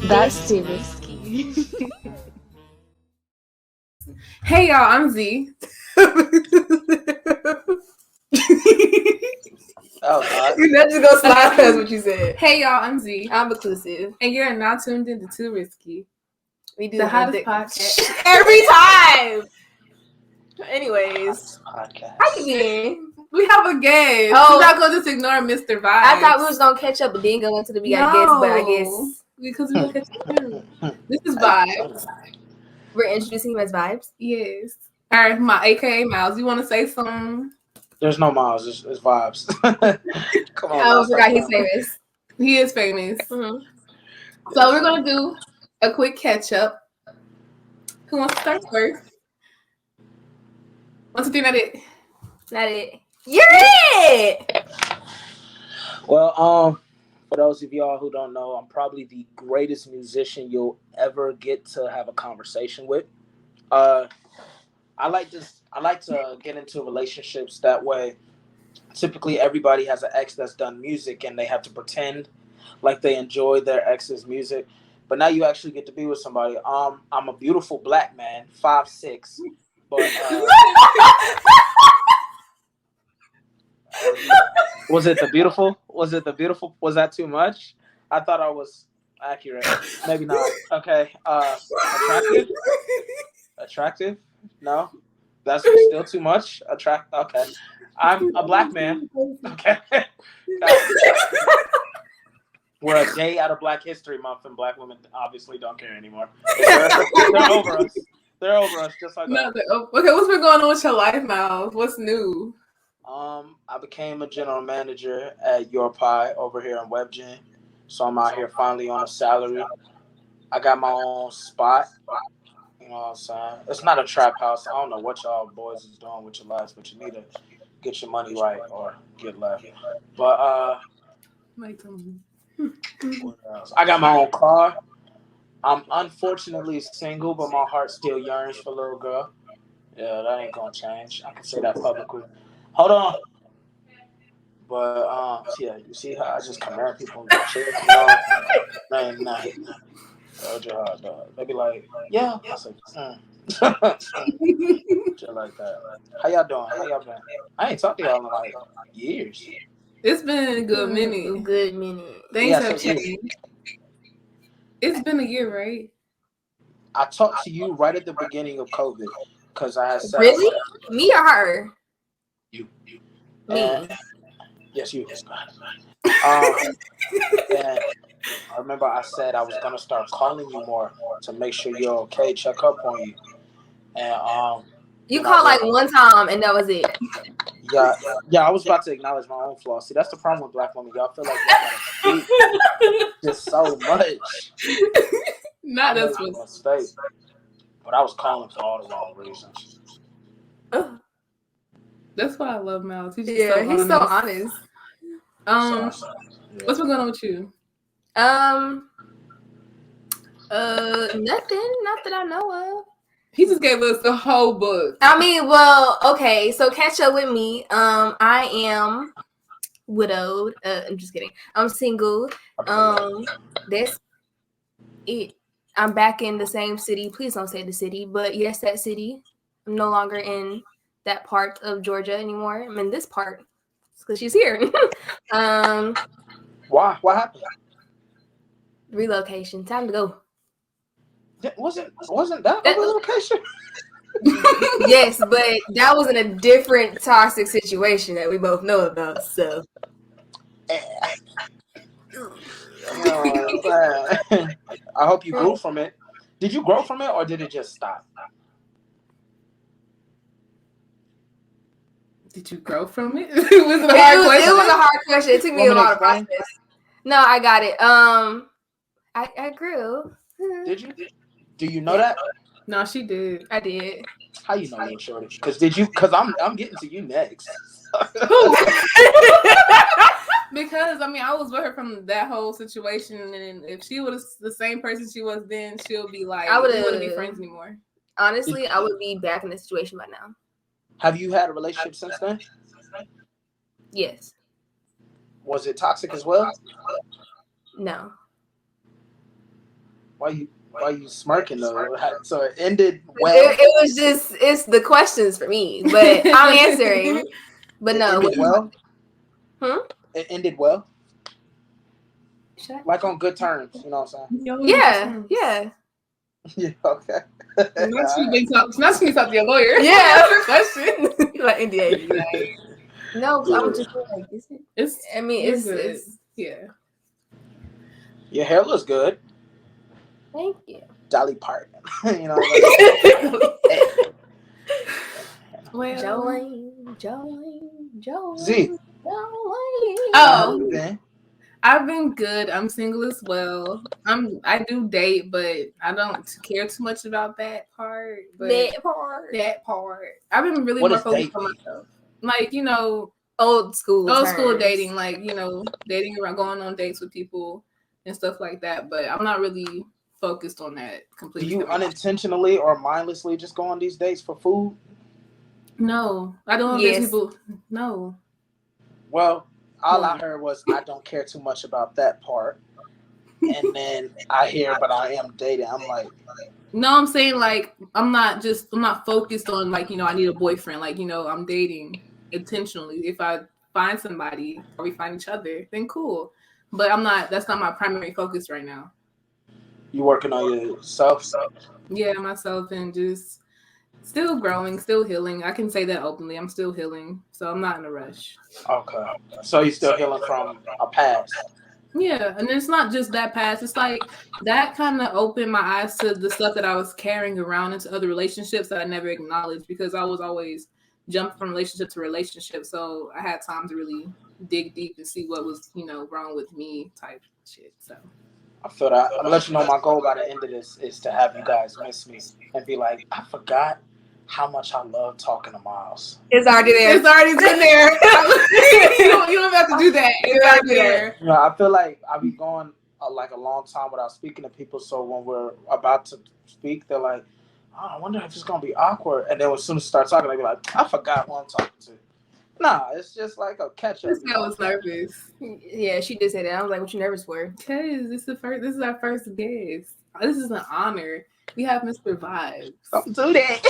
That's too risky. Hey y'all, I'm Z. You're not just gonna slide past what you said. Hey y'all, I'm Z. I'm inclusive. And you're now tuned into Too Risky. We do the hottest podcast. every time. Anyways, Podcast. hi again. We have a guest. Oh. We're not gonna just ignore Mr. Vybz. I thought we was gonna catch up, but then go into the we got guests, but I guess because we will catch up too. This is Vybz. We're introducing him as Vybz. Yes. All right, my AKA Miles. You want to say something? There's no Miles. It's Vybz. Come on. I forgot he's famous. He is famous. Mm-hmm. So we're gonna do a quick catch up. Who wants to start first? 1, 2, 3, not it. Not it. You're it. Well, for those of y'all who don't know, I'm probably the greatest musician you'll ever get to have a conversation with. I like to get into relationships that way. Typically, everybody has an ex that's done music, and they have to pretend like they enjoy their ex's music. But now you actually get to be with somebody. I'm a beautiful black man, 5'6", but was it the beautiful? Was it the beautiful? Was that too much? I thought I was accurate. Maybe not. Okay. Attractive? No. That's still too much. Okay. I'm a black man. Okay. We're a day out of Black History Month, and black women obviously don't care anymore. They're over us. They're over us, just like that. Okay, what's been going on with your life, Miles? What's new? I became a general manager at Your Pie over here in WebGen, so I'm out here finally on a salary. I got my own spot. You know what I'm saying? It's not a trap house. I don't know what y'all boys is doing with your lives, but you need to get your money right or get left. But what else? I got my own car. I'm unfortunately single, but my heart still yearns for a little girl. Yeah, that ain't gonna change. I can say that publicly. Hold on. But yeah, you see how I just command people in the chair? Man, nah. They be like, yeah. I say, shit like that. How y'all doing? How y'all been? I ain't talked to y'all in like years. It's been a good minute. Good minute. Things have changed. It's been a year, right? I talked to you right at the beginning of COVID because I had said, really? Me or her? You. Me. Yes, you. And I remember I said I was gonna start calling you more to make sure you're okay, check up on you. And you called like one time and that was it. Yeah, I was about to acknowledge my own flaws. See, that's the problem with black women. Y'all feel like y'all gotta just so much. Not this one. But I was calling for all the wrong reasons. That's why I love Miles. He's he's so honest. What's been going on with you? Nothing. Not that I know of. He just gave us the whole book. I mean, well, okay. So catch up with me. I am widowed. I'm just kidding. I'm single. That's it. I'm back in the same city. Please don't say the city, but yes, that city. I'm no longer in that part of Georgia anymore. I'm in this part because she's here. Why? What happened? Relocation. Time to go. Wasn't that a relocation? Yes, but that was in a different toxic situation that we both know about. So. I hope you grew from it. Did you grow from it, or did it just stop? Did you grow from it? Was it a hard question? It was a hard question. It took me a lot of process. No, I got it. I grew. Did you? Do you know that? No, she did. I did. How you know that, shorty? Because I'm getting to you next. Because I was with her from that whole situation, and if she was the same person she was then, she'll be like, we wouldn't be friends anymore. Honestly, I would be back in this situation by now. Have you had a relationship since then? Yes. Was it toxic as well? No. Why you smirking though? So it ended well. It was just it's the questions for me, but I'm answering. But it no, ended well. It ended well. Like on good terms, you know what I'm saying? Yeah. Yeah. Okay. Not you talk to your lawyer. Yeah. Question. Like NDA. No, I was just like, it's yeah. Your hair looks good. Thank you. Dolly Parton. You know. Well, Jolene. Z. Oh. I've been good. I'm single as well. I do date, but I don't care too much about that part. But that part. I've been really more focused on myself. Like, old school dating, like, dating around, going on dates with people and stuff like that. But I'm not really focused on that completely. Do you unintentionally or mindlessly just go on these dates for food? No, I don't have people. No. Well, all I heard was I don't care too much about that part. And then I hear, but I am dating. I'm like, no, I'm saying like I'm not focused on like, I need a boyfriend. Like, I'm dating intentionally. If I find somebody or we find each other, then cool. But that's not my primary focus right now. You working on yourself? Yeah, myself, and just still growing, still healing. I can say that openly. I'm still healing, so I'm not in a rush. Okay. So you're still healing from a past? Yeah, and it's not just that past. It's like that kind of opened my eyes to the stuff that I was carrying around into other relationships that I never acknowledged because I was always jumping from relationship to relationship. So I had time to really dig deep and see what was, wrong with me type shit. So I feel that. I'm gonna let you know my goal by the end of this is to have you guys miss me and be like, I forgot how much I love talking to Miles. It's already there. It's already been there. you don't have to do that. It's already there. I feel like I'll be going like a long time without speaking to people. So when we're about to speak, they're like, oh, I wonder if it's gonna be awkward. And then as soon as I start talking, they be like, I forgot who I'm talking to. Nah, it's just like a catch up. I was nervous. Yeah, she did say that. I was like, what you nervous for? Because this is our first guest. This is an honor. We have Mr. Vybz. Don't do that.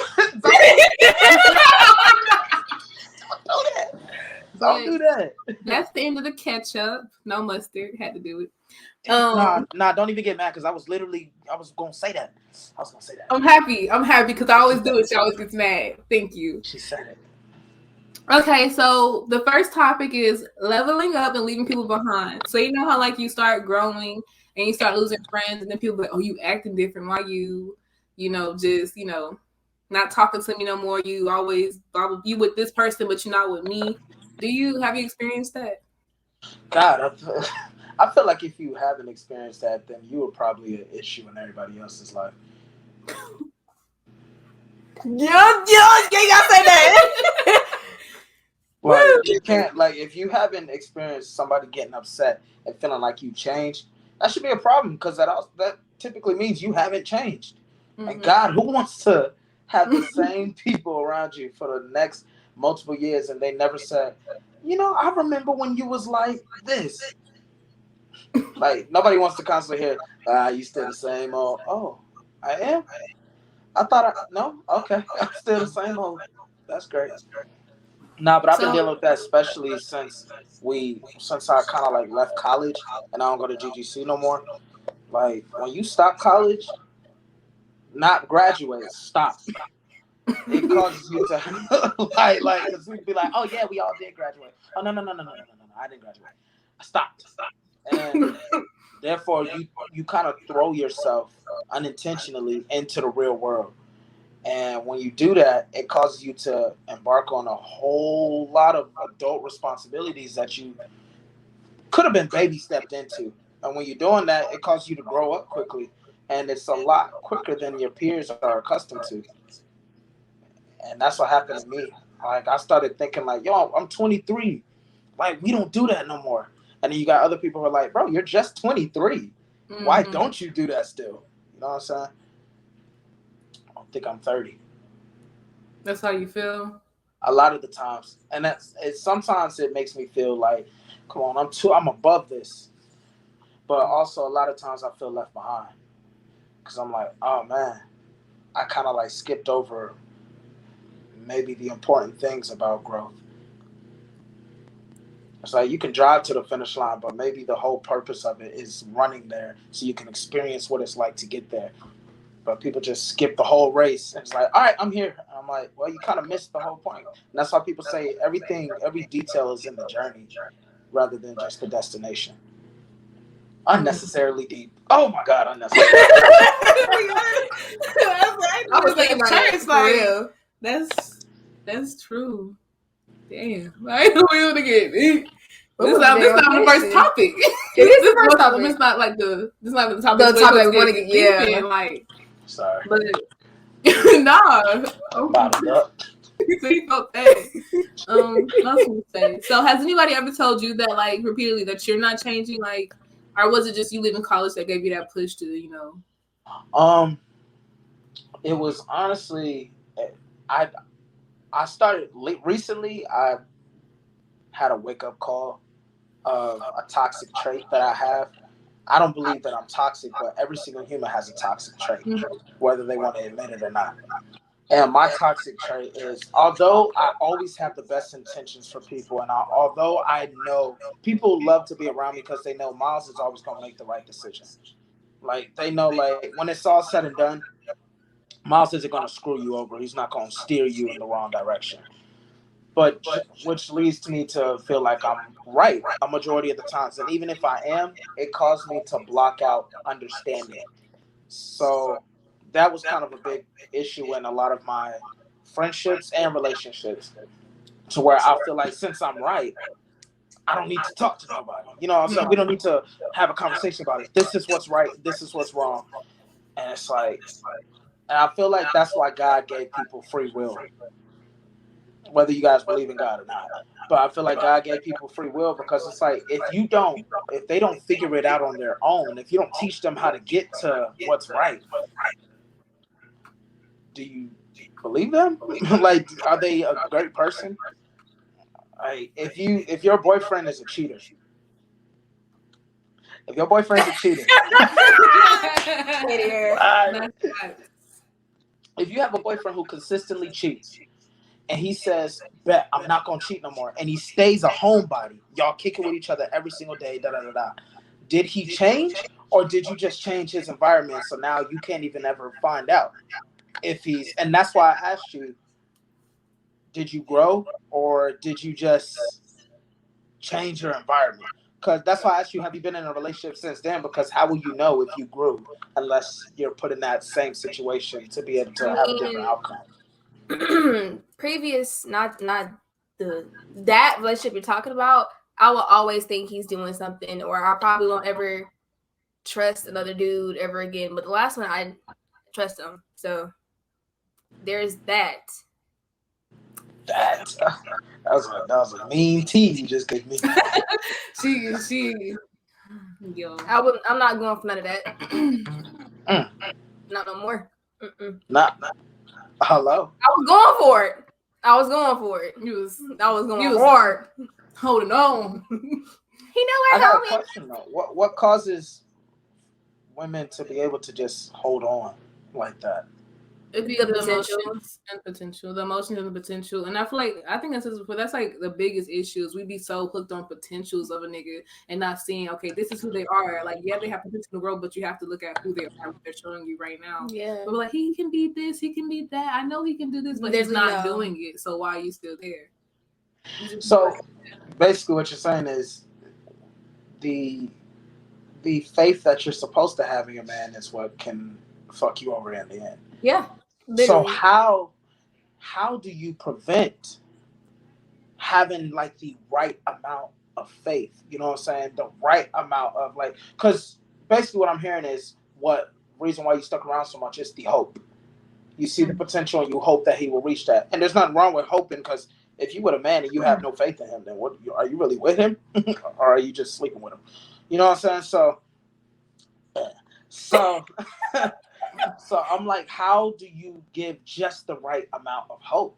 Don't do that. That's the end of the ketchup. No mustard. Had to do it. Nah, don't even get mad because I was gonna say that. I'm happy because I always do it. She always gets mad. Thank you. She said it. Okay, so the first topic is leveling up and leaving people behind. So you know how like you start growing and you start losing friends, and then people are like, oh, you acting different. Why you just not talking to me no more? You always you with this person, but you're not with me. Have you experienced that? God, I feel like if you haven't experienced that, then you were probably an issue in everybody else's life. Yeah, you gotta say that. Like you can't, like, if you haven't experienced somebody getting upset and feeling like you changed, that should be a problem because that typically means you haven't changed. Mm-hmm. And God, who wants to have the same people around you for the next multiple years and they never said, I remember when you was like this. Like nobody wants to constantly hear, you still the same old. Oh, I am? I thought no? Okay. I'm still the same old. That's great. Nah, but I've been dealing with that, especially since I kind of like left college and I don't go to GGC no more. Like when you stop college, not graduate, stop. It causes you to like, because we'd be like, oh yeah, we all did graduate. Oh no, I didn't graduate. I stopped. And therefore, you kind of throw yourself unintentionally into the real world. And when you do that, it causes you to embark on a whole lot of adult responsibilities that you could have been baby stepped into. And when you're doing that, it causes you to grow up quickly. And it's a lot quicker than your peers are accustomed to. And that's what happened to me. Like, I started thinking like, yo, I'm 23. Like, we don't do that no more. And then you got other people who are like, bro, you're just 23. Mm-hmm. Why don't you do that still? You know what I'm saying? I think I'm 30. That's how you feel? A lot of the times. And sometimes it makes me feel like, come on, I'm above this. But also a lot of times I feel left behind. because I'm like, oh man, I kind of like skipped over maybe the important things about growth. It's like you can drive to the finish line, but maybe the whole purpose of it is running there so you can experience what it's like to get there. But people just skip the whole race. And it's like, all right, I'm here. And I'm like, well, you kind of missed the whole point. And that's why people say every detail is in the journey rather than just the destination. Unnecessarily deep. Oh my God, unnecessary. I was like, church, like, that's true. Damn, I ain't know we would get it. This is not the first topic. It is the first topic. It's not like the topic. The topic we want to get. Yeah, like. Sorry. But nah. Bottled up. So you thought that. So has anybody ever told you that, like, repeatedly, that you're not changing, like, or was it just you leaving college that gave you that push to, you know? It was honestly, I started recently. I had a wake up call of a toxic trait that I have. I don't believe that I'm toxic, but every single human has a toxic trait, whether they want to admit it or not. And my toxic trait is, although I always have the best intentions for people, and although I know people love to be around me because they know Miles is always going to make the right decision. Like, they know, like, when it's all said and done, Miles isn't going to screw you over. He's not going to steer you in the wrong direction. But which leads to me to feel like I'm right a majority of the times. And even if I am, it caused me to block out understanding. So that was kind of a big issue in a lot of my friendships and relationships, to where I feel like since I'm right, I don't need to talk to nobody. You know what I'm saying? We don't need to have a conversation about it. This is what's right. This is what's wrong. And it's like, and I feel like that's why God gave people free will, whether you guys believe in God or not. But I feel like God gave people free will because it's like, if they don't figure it out on their own, if you don't teach them how to get to what's right, do you believe them? Like, are they a great person? Like, if your boyfriend is a cheater, if you have a boyfriend who consistently cheats, and he says, bet I'm not gonna cheat no more, and he stays a homebody, y'all kick it with each other every single day, did he change, or did you just change his environment so now you can't even ever find out if he's, and that's why I asked you, did you grow or did you just change your environment? Because that's why I asked you, have you been in a relationship since then? Because how will you know if you grew unless you're put in that same situation to be able to have a different outcome? Previous, not that relationship you're talking about, I will always think he's doing something, or I probably won't ever trust another dude ever again. But the last one, I trust him. So there's that. That was a mean tea you just gave me. she yo. I'm not going for none of that. Not no more. Not hello. I was going for it. I was going hard. Holding on. He know I got a question though. What causes women to be able to just hold on like that? It'd be the emotions and potential. The emotions and the potential. And I think that's like the biggest issue is we be so hooked on potentials of a nigga and not seeing, okay, this is who they are. Like, yeah, they have potential to grow, but you have to look at who they are, what they're showing you right now. Yeah. But like, he can be this, he can be that. I know he can do this, but he's not doing it. So why are you still there? So basically what you're saying is the faith that you're supposed to have in your man is what can fuck you over in the end. Yeah. Literally. So how do you prevent having like the right amount of faith? You know what I'm saying? The right amount of like, because basically what I'm hearing is what reason why you stuck around so much is the hope. You see the potential and you hope that he will reach that. And there's nothing wrong with hoping, because if you with a man and you have no faith in him, then what are you really with him? Or are you just sleeping with him? You know what I'm saying? So so I'm like, how do you give just the right amount of hope?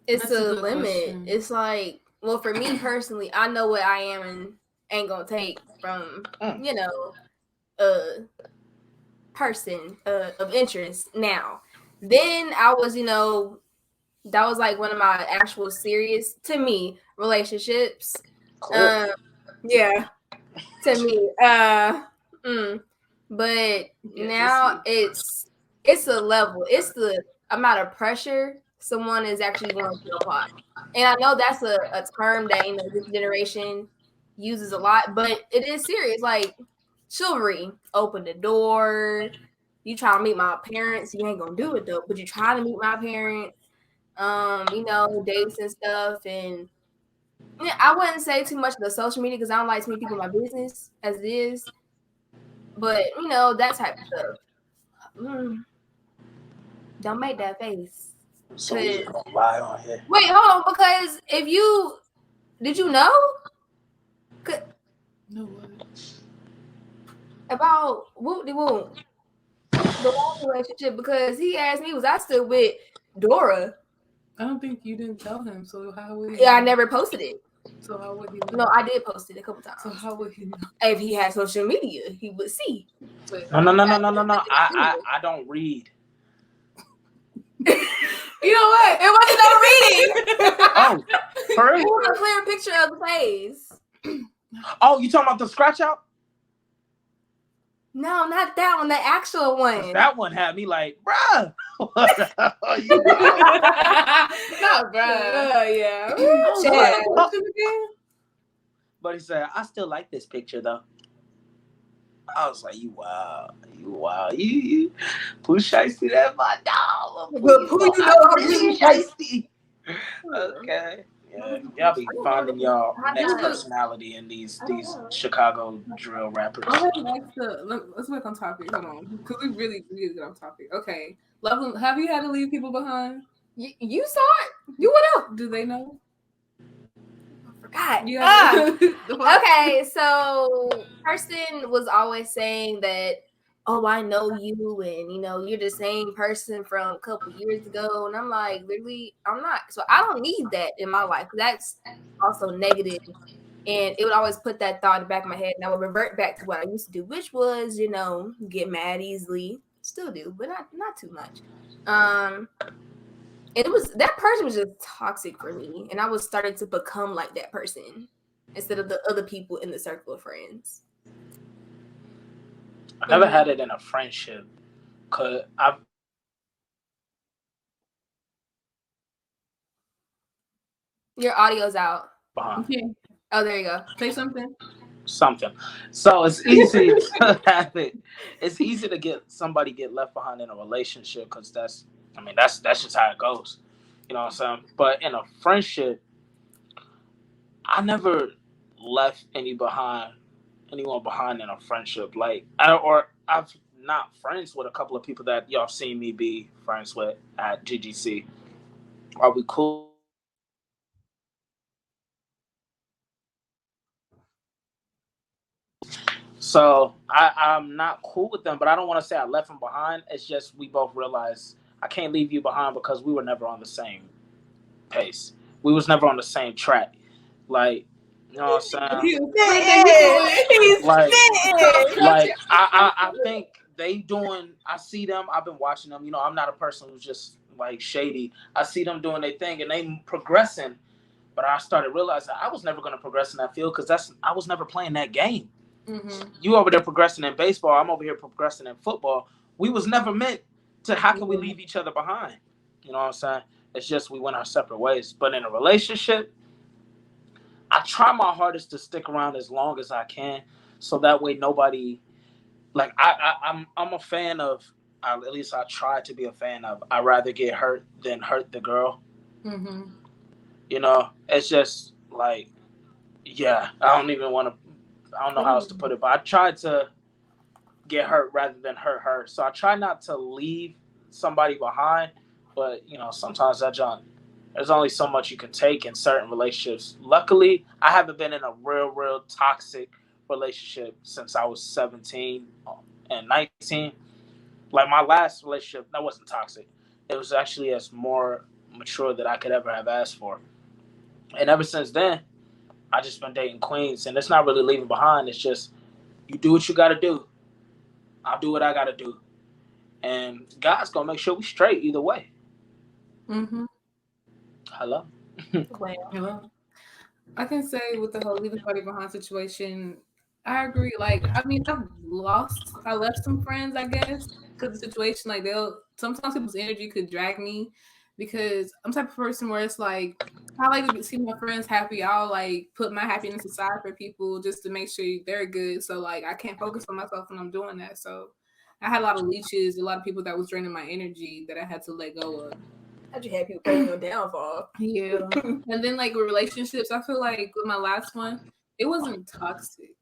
It's a limit. Question. It's like, well, for me personally, I know what I am and ain't gonna take from, person of interest now. Then I was, that was like one of my actual serious, to me, relationships. Yeah, to me. But now it's a level. It's the amount of pressure someone is actually going to apply. And I know that's a term that, this generation uses a lot, but it is serious. Like chivalry, open the door. You try to meet my parents, you ain't gonna do it though, but you try to meet my parents, dates and stuff. And I wouldn't say too much of the social media because I don't like to meet people in my business as it is. But that type of stuff. Don't make that face. So we just gonna lie on here. Wait, hold on, because did you know? No what? About the long relationship, because he asked me, was I still with Dora? I don't think you didn't tell him, so how would he? Yeah, I never posted it. So how would he know? No, I did post it a couple times. So how would he know? If he had social media, he would see. No. I don't read. You know what? It wasn't no reading. Oh, for real? It was a clear picture of the face. Oh, you talking about the scratch out? No, not that one. The actual one. That one had me like, bruh. What the hell are you doing? No, bruh. Yeah. But he said, I still like this picture though. I was like, you wow. You who shiesty that my dog? Who you know really shiesty? Okay. Yeah, y'all be finding y'all next personality in these Chicago drill rappers. Let's work on topic. Hold on, because we really need to get on topic. Okay, Love, have you had to leave people behind? You saw it. You what else? Do they know? I forgot. Okay, so person was always saying that, oh, I know you, and you're the same person from a couple years ago, and I'm like, literally, I'm not. So I don't need that in my life. That's also negative, and it would always put that thought in the back of my head, and I would revert back to what I used to do, which was, get mad easily. Still do, but not too much. That person was just toxic for me, and I was starting to become like that person instead of the other people in the circle of friends. I never had it in a friendship, cause Your audio's out. Okay. Oh, there you go. Say something. So it's easy to have it. It's easy to get somebody get left behind in a relationship because that's just how it goes. You know what I'm saying? But in a friendship, I never left anyone behind in a friendship. Like I've not friends with a couple of people that y'all seen me be friends with at GGC. Are we cool? So I'm not cool with them, but I don't want to say I left them behind. It's just we both realized I can't leave you behind because we were never on the same pace. We was never on the same track. Like, you know what I'm saying? Like I think they doing. I see them. I've been watching them. I'm not a person who's just like shady. I see them doing their thing and they progressing. But I started realizing I was never going to progress in that field because I was never playing that game. Mm-hmm. You over there progressing in baseball. I'm over here progressing in football. We was never meant to. How can we leave each other behind? You know what I'm saying? It's just we went our separate ways. But in a relationship, I try my hardest to stick around as long as I can, so that way nobody. Like I'm a fan of. At least I try to be a fan of. I'd rather get hurt than hurt the girl. Mm-hmm. It's just like, yeah. I don't know how else to put it, but I tried to get hurt rather than hurt her. So I try not to leave somebody behind, but sometimes there's only so much you can take in certain relationships. Luckily, I haven't been in a real toxic relationship since I was 17 and 19. Like my last relationship, that wasn't toxic. It was actually as more mature that I could ever have asked for. And ever since then, I just been dating queens, and it's not really leaving behind. It's just you do what you got to do. I'll do what I gotta do, and God's gonna make sure we straight either way. Mm-hmm. Hello. Hello. I can say with the whole leaving somebody behind situation, I agree. Like, I mean, I left some friends, I guess, because the situation, like, sometimes people's energy could drag me because I'm the type of person where it's like, I like to see my friends happy. I'll like put my happiness aside for people just to make sure they're good. So, like, I can't focus on myself when I'm doing that. So, I had a lot of leeches, a lot of people that was draining my energy that I had to let go of. How'd you have people playing your downfall? Yeah. And then like with relationships, I feel like with my last one, it wasn't toxic,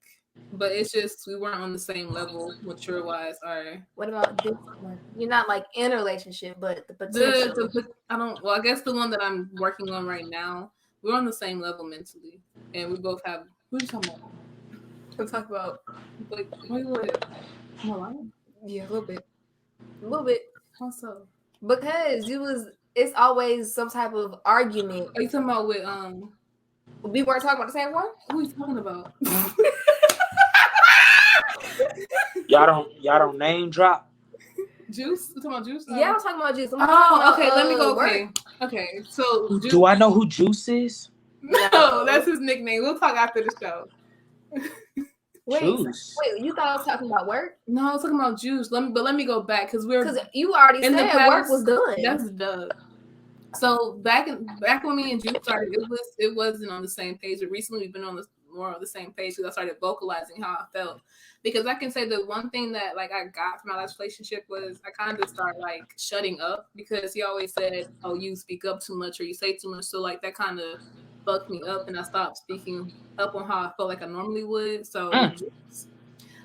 but it's just we weren't on the same level mature wise. Or what about this one? You're not like in a relationship, but the potential. I guess the one that I'm working on right now, we're on the same level mentally, and we both have. What are you talking about? We'll talk about like what? Yeah, a little bit. How so? Because it's always some type of argument. Are you talking about with We weren't talking about the same one? Who are you talking about? Y'all don't name drop. Juice? You talking about Juice? Yeah, I'm talking about Juice. Okay, let me go. Okay. So Juice. Do I know who Juice is? No, that's his nickname. We'll talk after the show. Wait, you thought I was talking about work? No, I was talking about Juice. Let me go back because you already said work was done. That's done. So back when me and Juice started, it wasn't on the same page. But recently, we've been more on the same page because I started vocalizing how I felt. Because I can say the one thing that like I got from my last relationship was I kind of started like shutting up because he always said, "Oh, you speak up too much or you say too much." So like that kind of fucked me up, and I stopped speaking up on how I felt like I normally would. So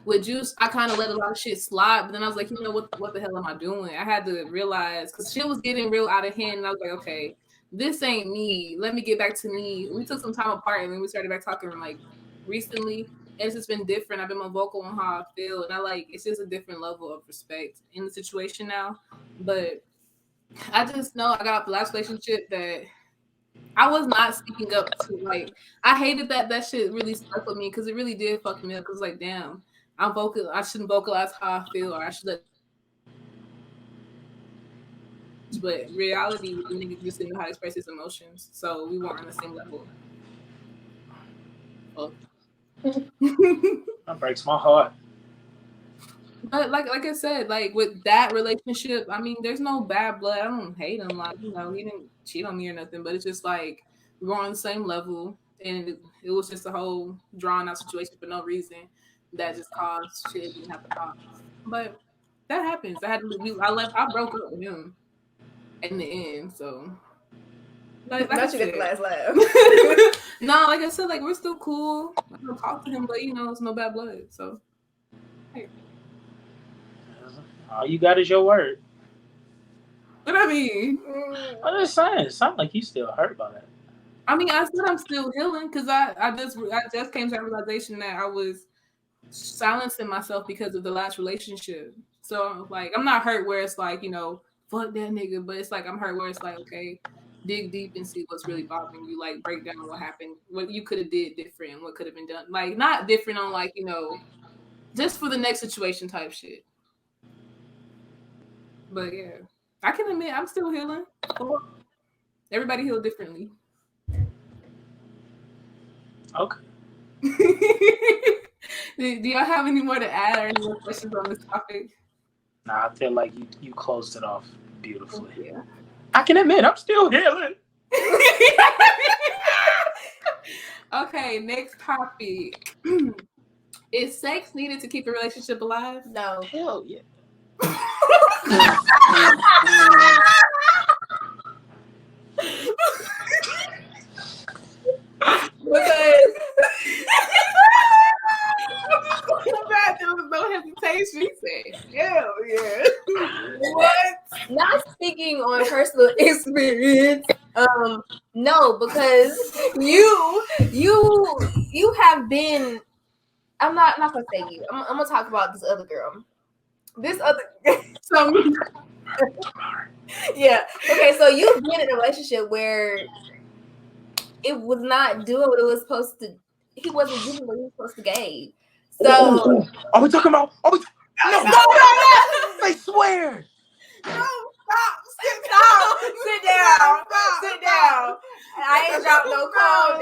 with Juice, I kind of let a lot of shit slide, but then I was like, you know what the hell am I doing? I had to realize because shit was getting real out of hand, and I was like, okay, this ain't me. Let me get back to me. We took some time apart, and then we started back talking like recently, and it's just been different. I've been more vocal on how I feel, and it's just a different level of respect in the situation now. But I just know I got a last relationship that I was not speaking up to. Like, I hated that shit really stuck with me because it really did fuck me up. Because like, damn. I shouldn't vocalize how I feel, or I should let. But reality, the nigga just didn't know how to express his emotions, so we weren't on the same level. That breaks my heart. But like I said, like with that relationship, I mean, there's no bad blood. I don't hate him. Like, you know, he didn't cheat on me or nothing. But it's just like we were on the same level, and it was just a whole drawn out situation for no reason. That just caused shit didn't have to cause. But that happens. I broke up with him in the end. So like not you get the last laugh. No, like I said, like we're still cool. I don't talk to him, but you know, it's no bad blood. So hey. All you got is your word. What I mean? I'm just saying, it sounds like you still hurt by that. I mean, I said I'm still healing because I just came to that realization that I was silencing myself because of the last relationship. So like I'm not hurt where it's like, you know, fuck that nigga, but it's like I'm hurt where it's like, okay, dig deep and see what's really bothering you, like break down what happened, what you could have did different, what could have been done. Like not different on like, you know, just for the next situation type shit. But yeah, I can admit I'm still healing. Everybody heal differently. Okay. Do y'all have any more to add or any more questions on this topic? Nah, I feel like you closed it off beautifully. Yeah. I can admit I'm still healing. Okay, next topic. Is sex needed to keep a relationship alive? No. Hell yeah. There was no hesitation. He said, hell yeah. What? Not speaking on personal experience. No, because you have been. I'm not gonna say you. I'm gonna talk about this other girl. Yeah. Okay, so you've been in a relationship where it was not doing what it was supposed to. He wasn't giving what he was supposed to give. So are we talking about? No, they swear. No, stop. Sit down. Sit down. I ain't dropped no code.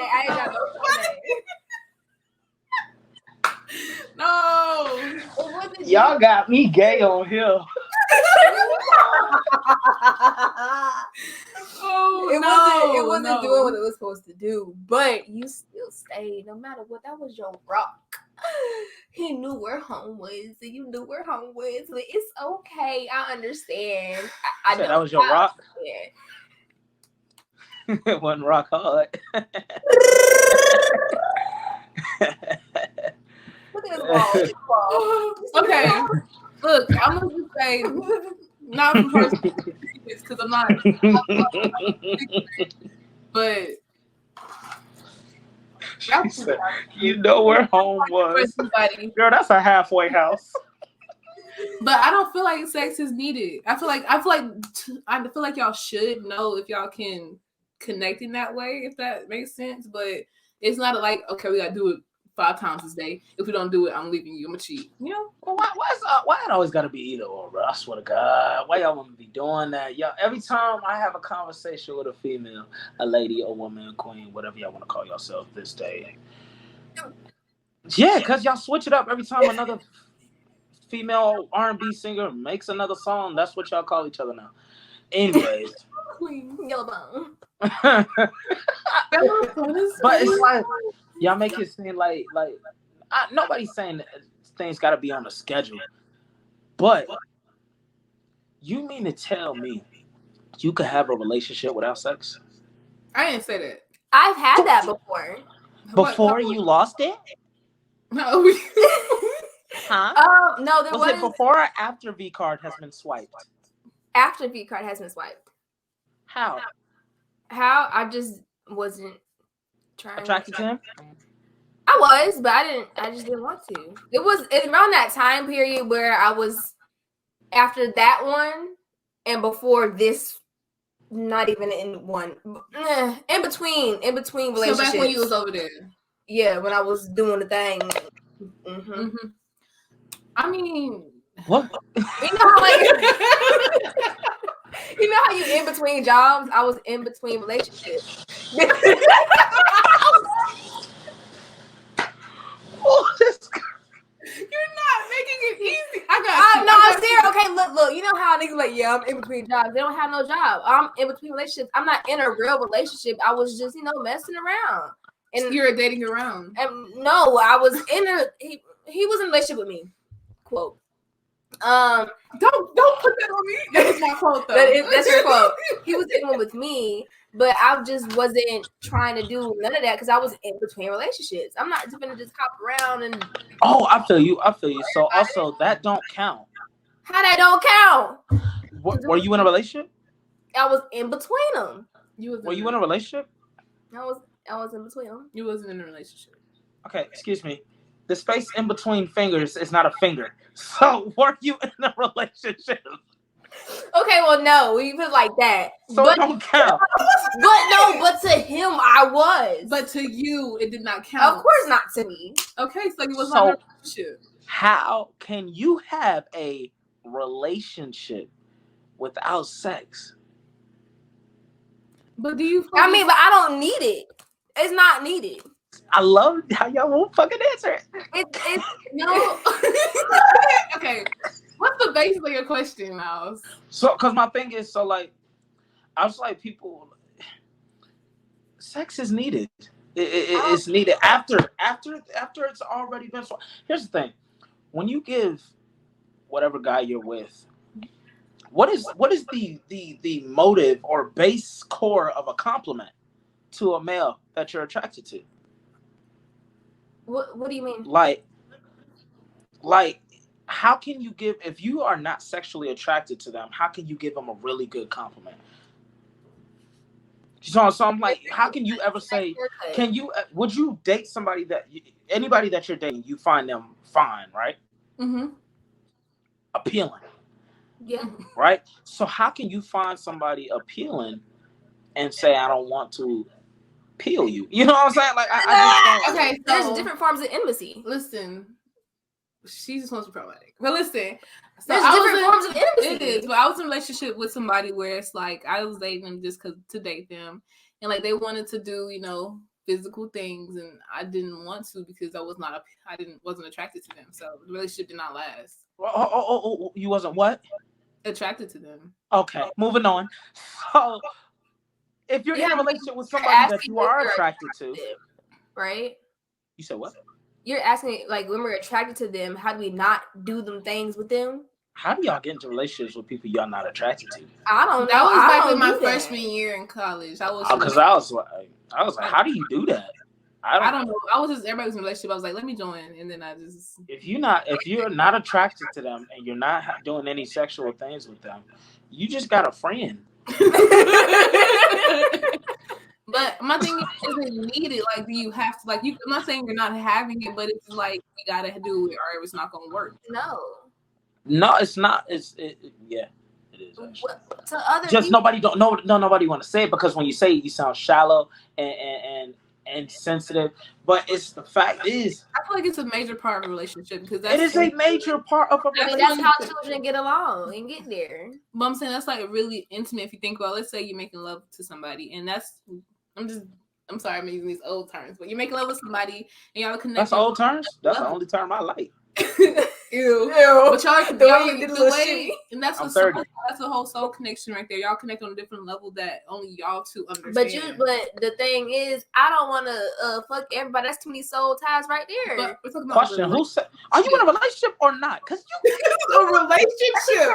No. Y'all got me gay on here. It wasn't doing what it was supposed to do, but you still stayed no matter what. That was your rock. He knew where home was, and you knew where home was. But it's okay. I understand. I know that was your rock. Yeah. It wasn't rock hard. Look at this ball. Okay. Look, I'm gonna just say not from personal experience because I'm not but you know where home was. Girl, that's a halfway house. But I don't feel like sex is needed. I feel like y'all should know if y'all can connect in that way, if that makes sense. But it's not like, okay, we gotta do it 5 times a day. If we don't do it, I'm leaving you. I'm gonna cheat. You know? Well, why it always gotta be either or, bro? I swear to God, why y'all want to be doing that? Y'all, every time I have a conversation with a female, a lady, a woman, a queen, whatever y'all want to call yourself this day. Yeah, because y'all switch it up every time another female R&B singer makes another song. That's what y'all call each other now. Anyways. Queen, yellow bone. But it's like, y'all make it seem like nobody's saying that things got to be on a schedule. But you mean to tell me you could have a relationship without sex? I didn't say that. I've had that before. Before you lost it? No. Huh? No, there was it before or after V card has been swiped? After V card has been swiped. How? I just wasn't trying. Attracted to him? I was, but I just didn't want to. It's around that time period where I was after that one and before this, not even in one, in between relationships. So back when you was over there. Yeah, when I was doing the thing. Mm-hmm. Mm-hmm. I mean, what? You know, you know how you in between jobs? I was in between relationships. You're not making it easy. I'm serious. Okay, look. You know how niggas like, yeah, I'm in between jobs. They don't have no job. I'm in between relationships. I'm not in a real relationship. I was just, messing around. And you were dating around. And no, I was in a. He was in a relationship with me. Quote. Don't put that on me. That is my quote though. That's your quote. He was in one with me, but I just wasn't trying to do none of that because I was in between relationships. I'm not just gonna just hop around and. Oh, I feel you. So also that don't count. How that don't count? Were you in a relationship? I was in between them. Were you in a relationship? I was in between them. You wasn't in a relationship. Okay, excuse me. The space in between fingers is not a finger. So were you in a relationship? Okay, well, no, we put it like that. So it don't count. But to him, I was. But to you, it did not count. Of course not to me. Okay, so you was not in a relationship. How can you have a relationship without sex? But do you? But I don't need it. It's not needed. I love how y'all won't fucking answer it. It's no. Okay. What's the basis of your question, Miles? So, because my thing is, I was like, people, sex is needed. It's needed after it's already been. Here's the thing: when you give whatever guy you're with, what is the motive or base core of a compliment to a male that you're attracted to? What do you mean? Like, how can you give, if you are not sexually attracted to them, how can you give them a really good compliment? So I'm like, how can you ever say, would you date somebody anybody that you're dating, you find them fine, right? Mm-hmm. Appealing. Yeah. Right? So how can you find somebody appealing and say, I don't want to peel you? You know what I'm saying? Like, I just don't. Okay, so there's different forms of intimacy. Listen, she just wants to be problematic. But listen, so there's different forms of intimacy. It is, but I was in a relationship with somebody where it's like I was dating them just to date them, and like they wanted to do, physical things, and I didn't want to because I wasn't attracted to them. So the relationship did not last. Oh, you wasn't what? Attracted to them. Okay, moving on. So if you're in a relationship with somebody that you are attracted to, right? You said what? You're asking, like, when we're attracted to them, how do we not do them things with them? How do y'all get into relationships with people y'all not attracted to? I don't know. That was back in my freshman year in college. Because I was like, how do you do that? I don't know. Everybody was in a relationship. I was like, let me join, and then I just. If you're not attracted to them and you're not doing any sexual things with them, you just got a friend. But my thing is it needed. Like, do you have to? Like, I'm not saying you're not having it, but it's like we gotta do it, or it's not gonna work. No, it's not. Yeah, it is. To other just people, nobody want to say it because when you say it, you sound shallow and sensitive. But it's the fact is, I feel like it's a major part of a relationship because it is a major part of a relationship. That's how children get along and get there. But I'm saying that's like really intimate. If you think about, let's say you're making love to somebody, and I'm sorry, I'm using these old terms, but you're making love with somebody and y'all connect. That's old terms. That's the only term I like. Ew. But y'all the way, and that's a whole soul connection right there. Y'all connect on a different level that only y'all two understand. But the thing is, I don't want to fuck everybody. That's too many soul ties right there. But we're talking about question: Who said? Are you in a relationship or not? Because a relationship.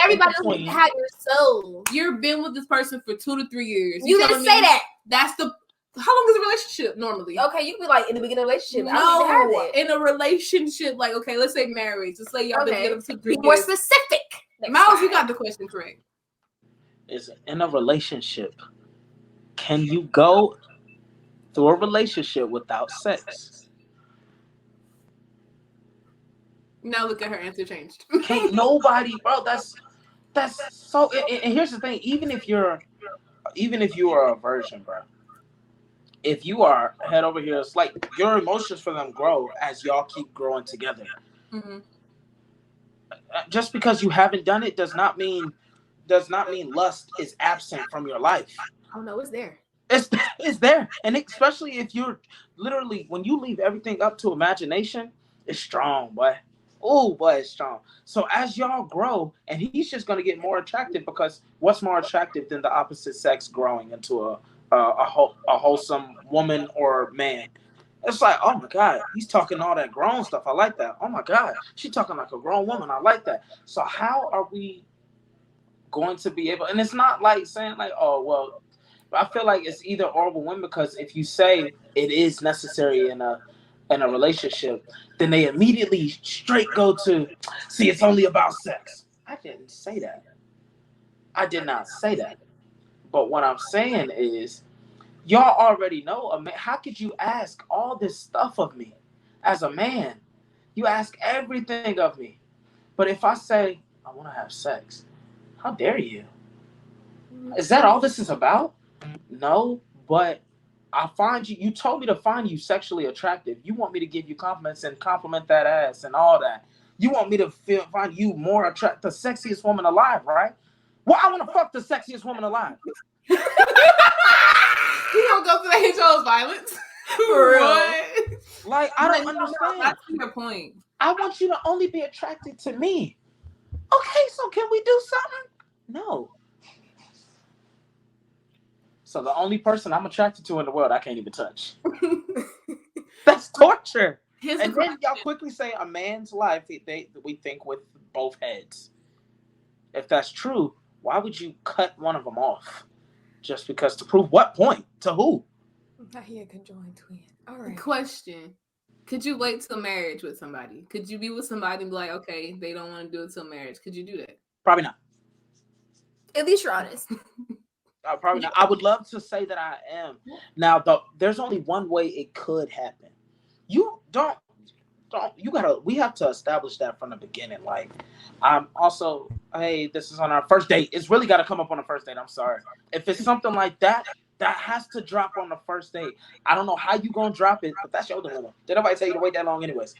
Everybody doesn't have your soul. You've been with this person for 2 to 3 years. You didn't say that. That's the. How long is a relationship normally? Okay, you can be like in the beginning of a relationship. No, in a relationship, like, okay, let's say marriage. Let's say y'all been together for 3 years. More specific. Miles, you got the question correct. Is in a relationship, can you go through a relationship without sex? Now look at her answer changed. Can't nobody, bro. That's so. And here's the thing: even if you are a virgin, bro. If you are head over here, it's like your emotions for them grow as y'all keep growing together. Mm-hmm. Just because you haven't done it does not mean lust is absent from your life. Oh no, it's there. It's there, and especially if you're literally when you leave everything up to imagination, it's strong, boy. Oh boy, it's strong. So as y'all grow, and he's just gonna get more attractive because what's more attractive than the opposite sex growing into a wholesome woman or man? It's like, oh my God, he's talking all that grown stuff. I like that. Oh my God, she's talking like a grown woman. I like that. So how are we going to be able? And it's not like saying like, oh well, I feel like it's either or with women because if you say it is necessary in a relationship, then they immediately straight go to see it's only about sex. I didn't say that. I did not say that. But what I'm saying is, y'all already know a man. How could you ask all this stuff of me as a man? You ask everything of me. But if I say, I want to have sex, how dare you? Is that all this is about? No, but I find you told me to find you sexually attractive. You want me to give you compliments and compliment that ass and all that. You want me to find you more attractive, the sexiest woman alive, right? Well, I want to fuck the sexiest woman alive. You don't go to the HO's violence. For real. Like, I don't understand. That's your point. I want you to only be attracted to me. Okay, so can we do something? No. So the only person I'm attracted to in the world, I can't even touch. That's torture. And then y'all quickly say a man's life, we think with both heads. If that's true, why would you cut one of them off? Just because to prove what point? To who? Not here, conjoined twin. All right. Question. Could you wait till marriage with somebody? Could you be with somebody and be like, okay, they don't want to do it till marriage? Could you do that? Probably not. At least you're honest. Probably not. I would love to say that I am. Now, there's only one way it could happen. We have to establish that from the beginning. Like, hey, this is on our first date. It's really got to come up on the first date. I'm sorry. If it's something like that, That has to drop on the first date. I don't know how you gonna drop it, but that's your dilemma. Did nobody tell you to wait that long anyways?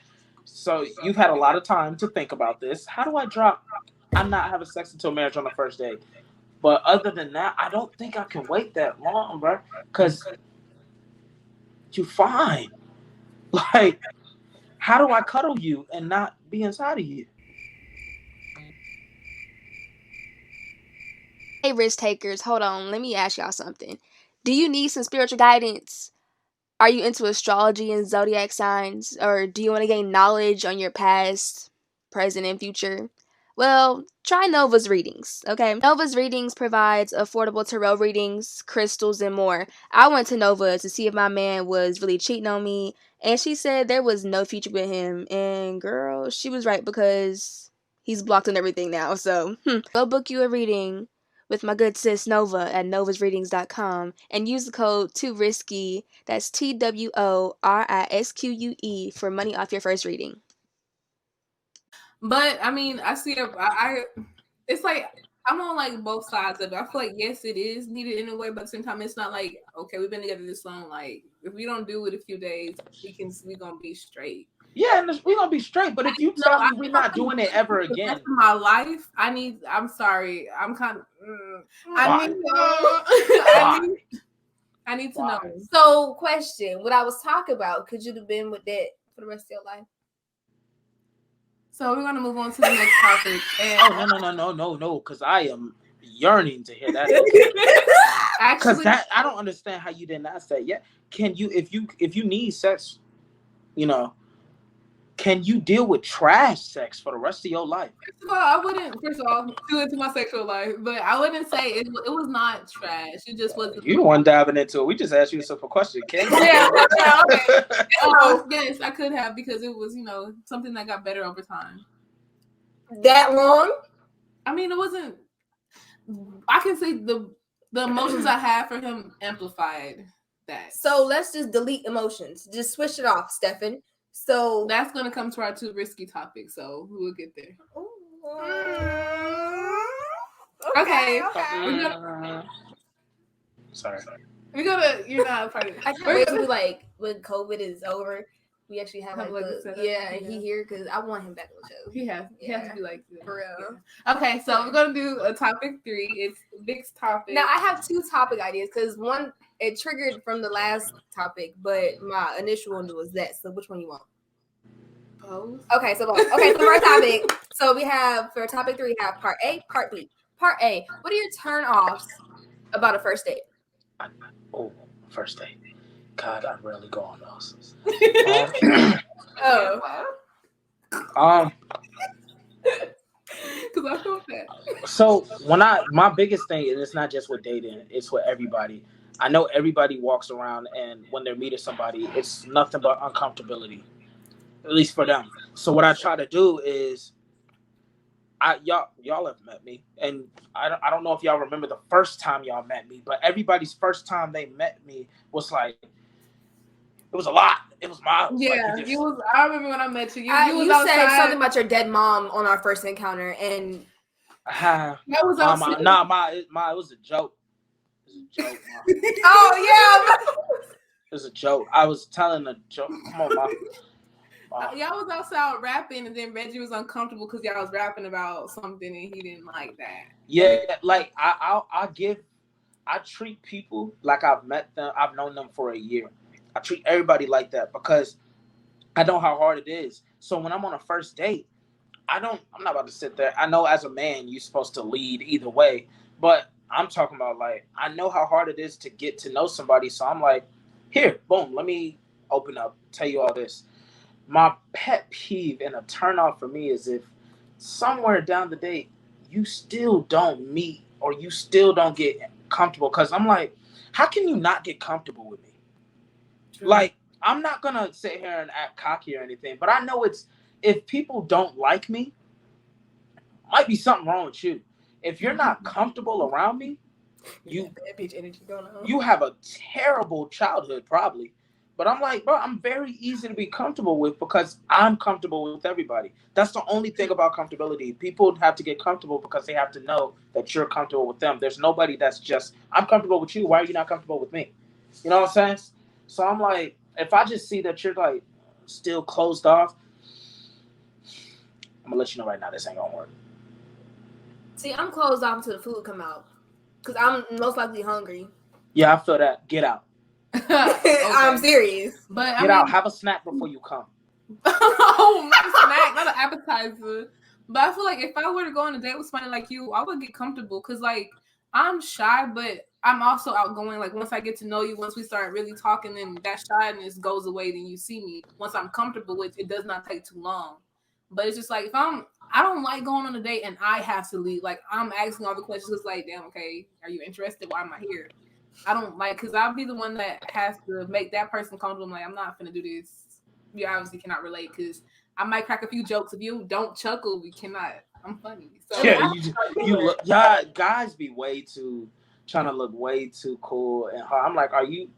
So you've had a lot of time to think about this. How do I drop I'm not having sex until marriage on the first date? But other than that, I don't think I can wait that long, bro. Because you're fine. Like, how do I cuddle you and not be inside of you? Hey, risk takers, hold on. Let me ask y'all something. Do you need some spiritual guidance? Are you into astrology and zodiac signs? Or do you want to gain knowledge on your past, present, and future? Well, try Nova's readings, okay? Nova's readings provides affordable tarot readings, crystals, and more. I went to Nova to see if my man was really cheating on me, and she said there was no future with him. And girl, she was right because he's blocked on everything now. So, go book you a reading with my good sis Nova at novasreadings.com and use the code TWORISQUE, that's TWORISQUE, for money off your first reading. But I mean, I see it's like I'm on like both sides of it. I feel like yes, it is needed in a way, but at the same time, it's not like okay, we've been together this long. Like if we don't do it a few days, we gonna be straight. Yeah, and we're gonna be straight. But if you tell me we're not doing it ever again, the rest of my life, I'm sorry, I'm kind of. I need to know. So, question: what I was talking about, could you have been with that for the rest of your life? So we're gonna move on to the next topic. And no, because I am yearning to hear that. Because I don't understand how you didn't ask that yet. Can you, if you need sex, can you deal with trash sex for the rest of your life? First of all, I wouldn't. First of all, do into my sexual life, but I wouldn't say it was not trash. It just wasn't. You the one diving into it. We just asked you a simple question. Can you? Yeah, okay. Yes, I could have because it was something that got better over time. That long? I mean, it wasn't. I can say the emotions I had for him amplified that. So let's just delete emotions. Just switch it off, Stefan. So that's gonna come to our too risky topic. So we'll get there. Okay. Sorry. You're not a part of it. I can't wait to like when COVID is over. We actually have he here because I want him back on the show. He has to be like this. For real. Yeah. Okay, so we're gonna do a topic 3. It's Vic's topic. Now I have 2 topic ideas because one it triggered from the last topic, but my initial one was that. So which one you want? Both. Okay, so both. Okay, so for our topic, so we have for topic 3 we have part A, part B. Part A, what are your turn offs about a first date? First date. God, I rarely go on those. Because I felt that. So my biggest thing, and it's not just with dating, it's with everybody. I know everybody walks around and when they're meeting somebody, it's nothing but uncomfortability, at least for them. So what I try to do is, y'all have met me, and I don't know if y'all remember the first time y'all met me, but everybody's first time they met me was like, it was a lot. It was mild. Yeah, like I remember when I met you. You said something about your dead mom on our first encounter, and that was outside. It was a joke. It was a joke. Oh yeah, it was a joke. I was telling a joke. Come on, Mom. Y'all was outside rapping, and then Reggie was uncomfortable because y'all was rapping about something, and he didn't like that. Yeah, like I treat people like I've met them. I've known them for a year. I treat everybody like that because I know how hard it is. So when I'm on a first date, I'm not about to sit there. I know as a man, you're supposed to lead either way, but I'm talking about like, I know how hard it is to get to know somebody. So I'm like, here, boom, let me open up, tell you all this. My pet peeve and a turnoff for me is if somewhere down the date, you still don't meet or you still don't get comfortable. Cause I'm like, how can you not get comfortable with me? Like, I'm not going to sit here and act cocky or anything, but I know if people don't like me, might be something wrong with you. If you're not comfortable around me, you have a terrible childhood probably But I'm like, bro, I'm very easy to be comfortable with because I'm comfortable with everybody. That's the only thing about comfortability. People have to get comfortable because they have to know that you're comfortable with them. There's nobody that's just, I'm comfortable with you. Why are you not comfortable with me? You know what I'm saying? So I'm like, if I just see that you're like still closed off, I'm gonna let you know right now this ain't gonna work. See, I'm closed off until the food come out because I'm most likely hungry. Yeah, I feel that. Get out. Okay. I'm serious. But Get out. Have a snack before you come. Oh, not a snack, not an appetizer. But I feel like if I were to go on a date with somebody like you, I would get comfortable because, like, I'm shy, but I'm also outgoing. Like, once I get to know you, once we start really talking, then that shyness goes away. Then you see me. Once I'm comfortable with it, does not take too long. But it's just like I don't like going on a date and I have to leave. Like, I'm asking all the questions. It's like, damn, okay, are you interested? Why am I here? I don't like, because I'll be the one that has to make that person comfortable. I'm like, I'm not gonna do this. You obviously cannot relate because I might crack a few jokes. If you don't chuckle, we cannot. I'm funny. So yeah, you look. Yeah, guys be way too trying to look way too cool and hard. I'm like, are you?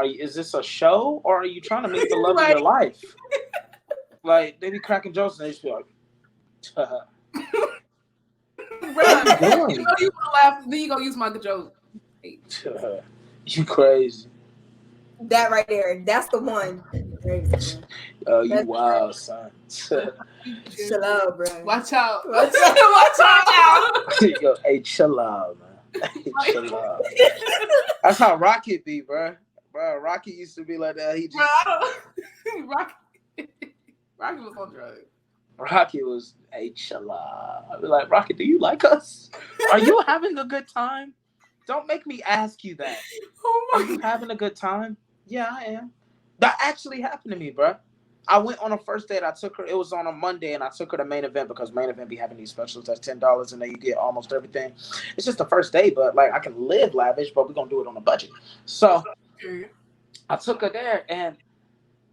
Is this a show or are you trying to meet the love of your life? Like they be cracking jokes and they just be like, what are you doing? You know you gonna laugh, then you gonna use my joke. You crazy. That right there, that's the one. Oh, you wild, son. Chill out, bro. Watch out. Watch out. Yo, hey, chill out, man. Hey, chill out. That's how Rocket be, bro. Bro, Rocket used to be like that. He just Rocket was on drugs. Rocket was, hey, chill out. I'd be like, Rocket, do you like us? Are you having a good time? Don't make me ask you that. Are you having a good time? Yeah, I am. That actually happened to me, bro. I went on a first date. I took her. It was on a Monday, and I took her to Main Event because Main Event be having these specials that's $10, and then you get almost everything. It's just the first day, but like I can live lavish, but we're gonna do it on a budget. So I took her there, and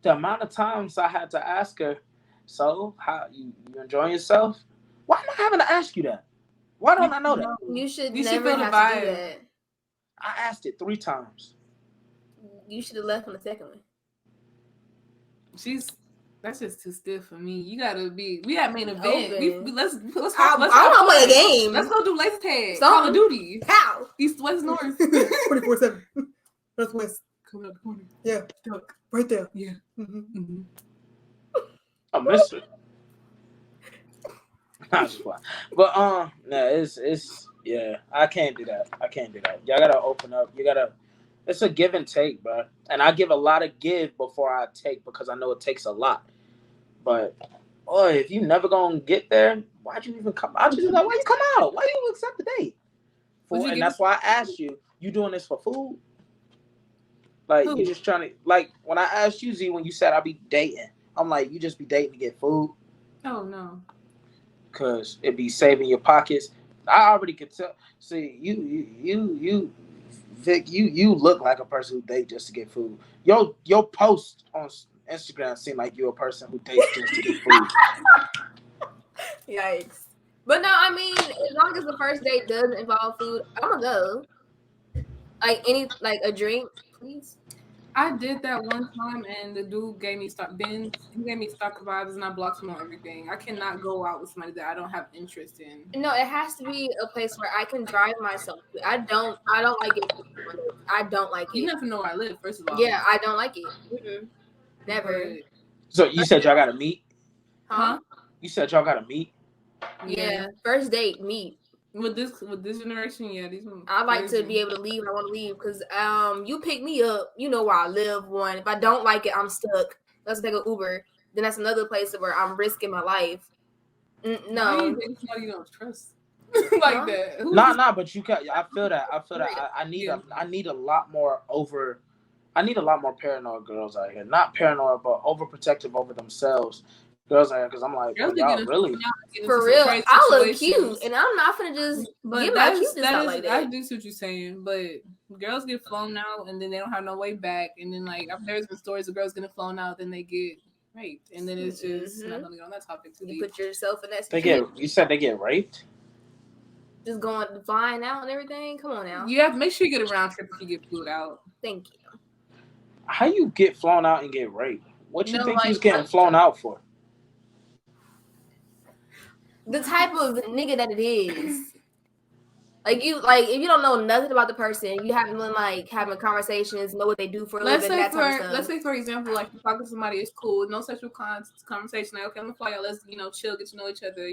the amount of times I had to ask her, "So, how you enjoying yourself?" Why am I having to ask you that? Why don't I know that? You should never have to do that. I asked it 3 times. You should have left on the second one. That's just too stiff for me. You gotta be. We at Main Event. Let's I want to play a game. Let's go do laser tag. Call of Duty. How? East, west, north. 24/7. Northwest. Coming up the corner. Yeah. Duck. Right there. Yeah. Mm-hmm. I missed it. But nah, it's yeah. I can't do that. Y'all gotta open up. It's a give and take, bro. And I give a lot of give before I take because I know it takes a lot. But boy, if you never gonna get there, why'd you even come? I just like, why you come out? Why you accept the date? And that's why I asked you. You doing this for food? Like you just trying to like when I asked you, Z, when you said I'll be dating, I'm like, you just be dating to get food? Oh no. Cause it be saving your pockets. I already could tell. See, you, Vic, you look like a person who dates just to get food. Your post on Instagram seem like you're a person who dates just to get food. Yikes! But no, I mean, as long as the first date doesn't involve food, I'm gonna go. Like a drink, please. I did that one time, and the dude gave me stalker vibes, and I blocked him on everything. I cannot go out with somebody that I don't have interest in. No, it has to be a place where I can drive myself. I don't like it. I don't like it. You never know where I live, first of all. Yeah, I don't like it. Mm-mm. Never. So you said y'all gotta meet? Huh? You said y'all gotta meet? Yeah. First date, meet. With this generation, yeah, these. I like to be able to leave. I want to leave because you pick me up. You know where I live. One, if I don't like it, I'm stuck. Let's take an Uber. Then that's another place where I'm risking my life. No, you don't trust like that. Nah. But you can. I feel that. I need a lot more paranoid girls out here. Not paranoid, but overprotective over themselves. Girls out here, because I'm like, y'all really for real. I look cute, and I'm not gonna just give my cuteness out like that. I do see what you're saying, but girls get flown out, and then they don't have no way back, and then like there's been stories of girls getting flown out, then they get raped, and then it's just not gonna get on that topic too deep. You put yourself in that situation. You said they get raped? Just going flying out and everything. Come on now. You have to make sure you get a round trip if you get flew out. Thank you. How you get flown out and get raped? What you think like, you was getting flown out for? The type of nigga that it is. Like if you don't know nothing about the person, you haven't been like having conversations, know what they do for a living, that type of stuff. Let's say for example, like you talking to somebody is cool, no sexual conversation. Like, okay, I'm gonna fly out. Let's chill, get to know each other.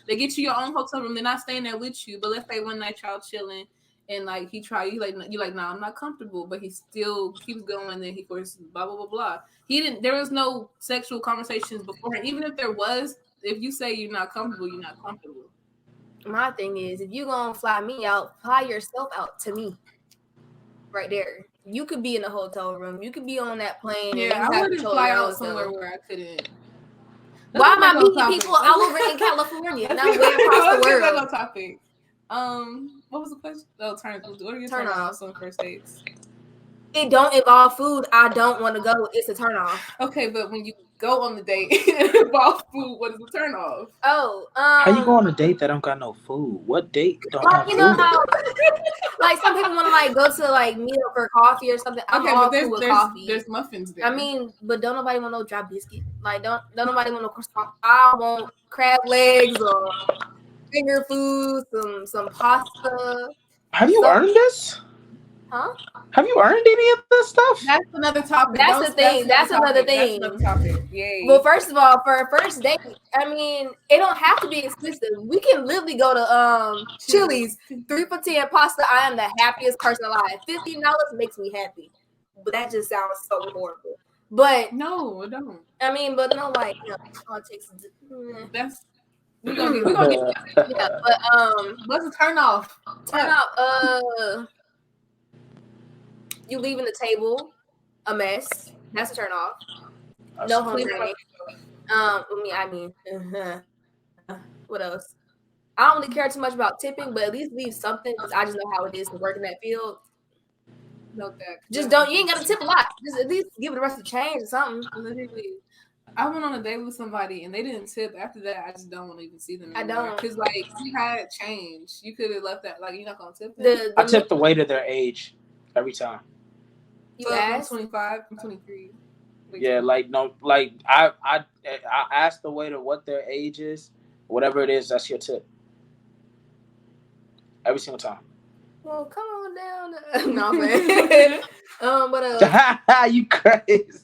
They get you your own hotel room. They're not staying there with you. But let's say one night y'all chilling, and like he try you like nah, I'm not comfortable, but he still keeps going. And then he forces blah blah blah blah. There was no sexual conversations beforehand. Even if there was, if you say you're not comfortable, you're not comfortable. My thing is, if you're gonna fly me out, fly yourself out to me. Right there. You could be in a hotel room. You could be on that plane. Yeah, I wouldn't fly out somewhere where I couldn't. Why am I meeting people all over in California? Not way across the world. That's no topic. What was the question? Oh, what are your turn offs on first dates? It don't involve food. I don't want to go. It's a turn off. Okay, but when you go on the date and involve food, what is the turn off? Oh, how you go on a date that don't got no food? What date don't have food? How, like some people want to like go to like meet up for coffee or something. I'm all cool with coffee. There's muffins there. I mean, but don't nobody want no dry biscuit. Like don't nobody want no croissant. I want crab legs or finger food, some pasta. Have you earned this? Huh? Have you earned any of this stuff? That's another topic. That's the thing. That's another thing. That's another topic. Yay. Well, first of all, for a first date, I mean, it don't have to be expensive. We can literally go to Chili's, 3 for $10 pasta. I am the happiest person alive. $15 makes me happy, but that just sounds so horrible. But no, it don't. I mean, but no, like politics. That's we're gonna get yeah. But what's a turn off? Turn off. You leaving the table a mess. That's a turn off. No home training. I mean, what else? I don't really care too much about tipping, but at least leave something because I just know how it is to work in that field. Note that. Just don't. You ain't got to tip a lot. Just at least give it the rest of the change or something. Literally, I went on a date with somebody and they didn't tip. After that, I just don't want to even see them anymore. I don't, because like you had change. You could have left that. Like you're not gonna tip them. I tip the weight of their age every time. You asked? I'm 25. I'm 23. Yeah, like no, like I asked the waiter what their age is, whatever it is, that's your tip. Every single time. Well, come on down. No, man. What else? You crazy.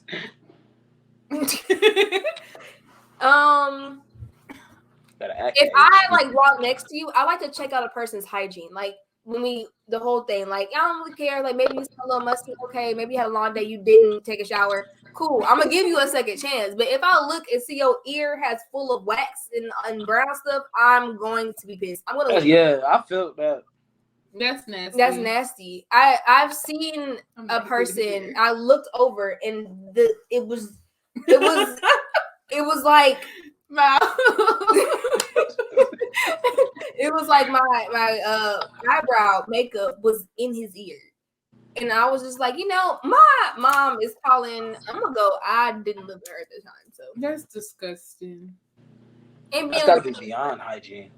If I like walk next to you, I like to check out a person's hygiene. Like when the whole thing, like I don't really care. Like maybe you smell a little musty. Okay, maybe you had a long day. You didn't take a shower. Cool. I'm gonna give you a second chance. But if I look and see your ear has full of wax and brown stuff, I'm going to be pissed. I'm gonna. Yeah, I feel that. That's nasty. That's nasty. I've seen a person. I looked over and it was like. It was like my eyebrow makeup was in his ear, and I was just like, my mom is calling. I'm gonna go. I didn't live with her at the time, so that's disgusting. And that's gotta be beyond hygiene.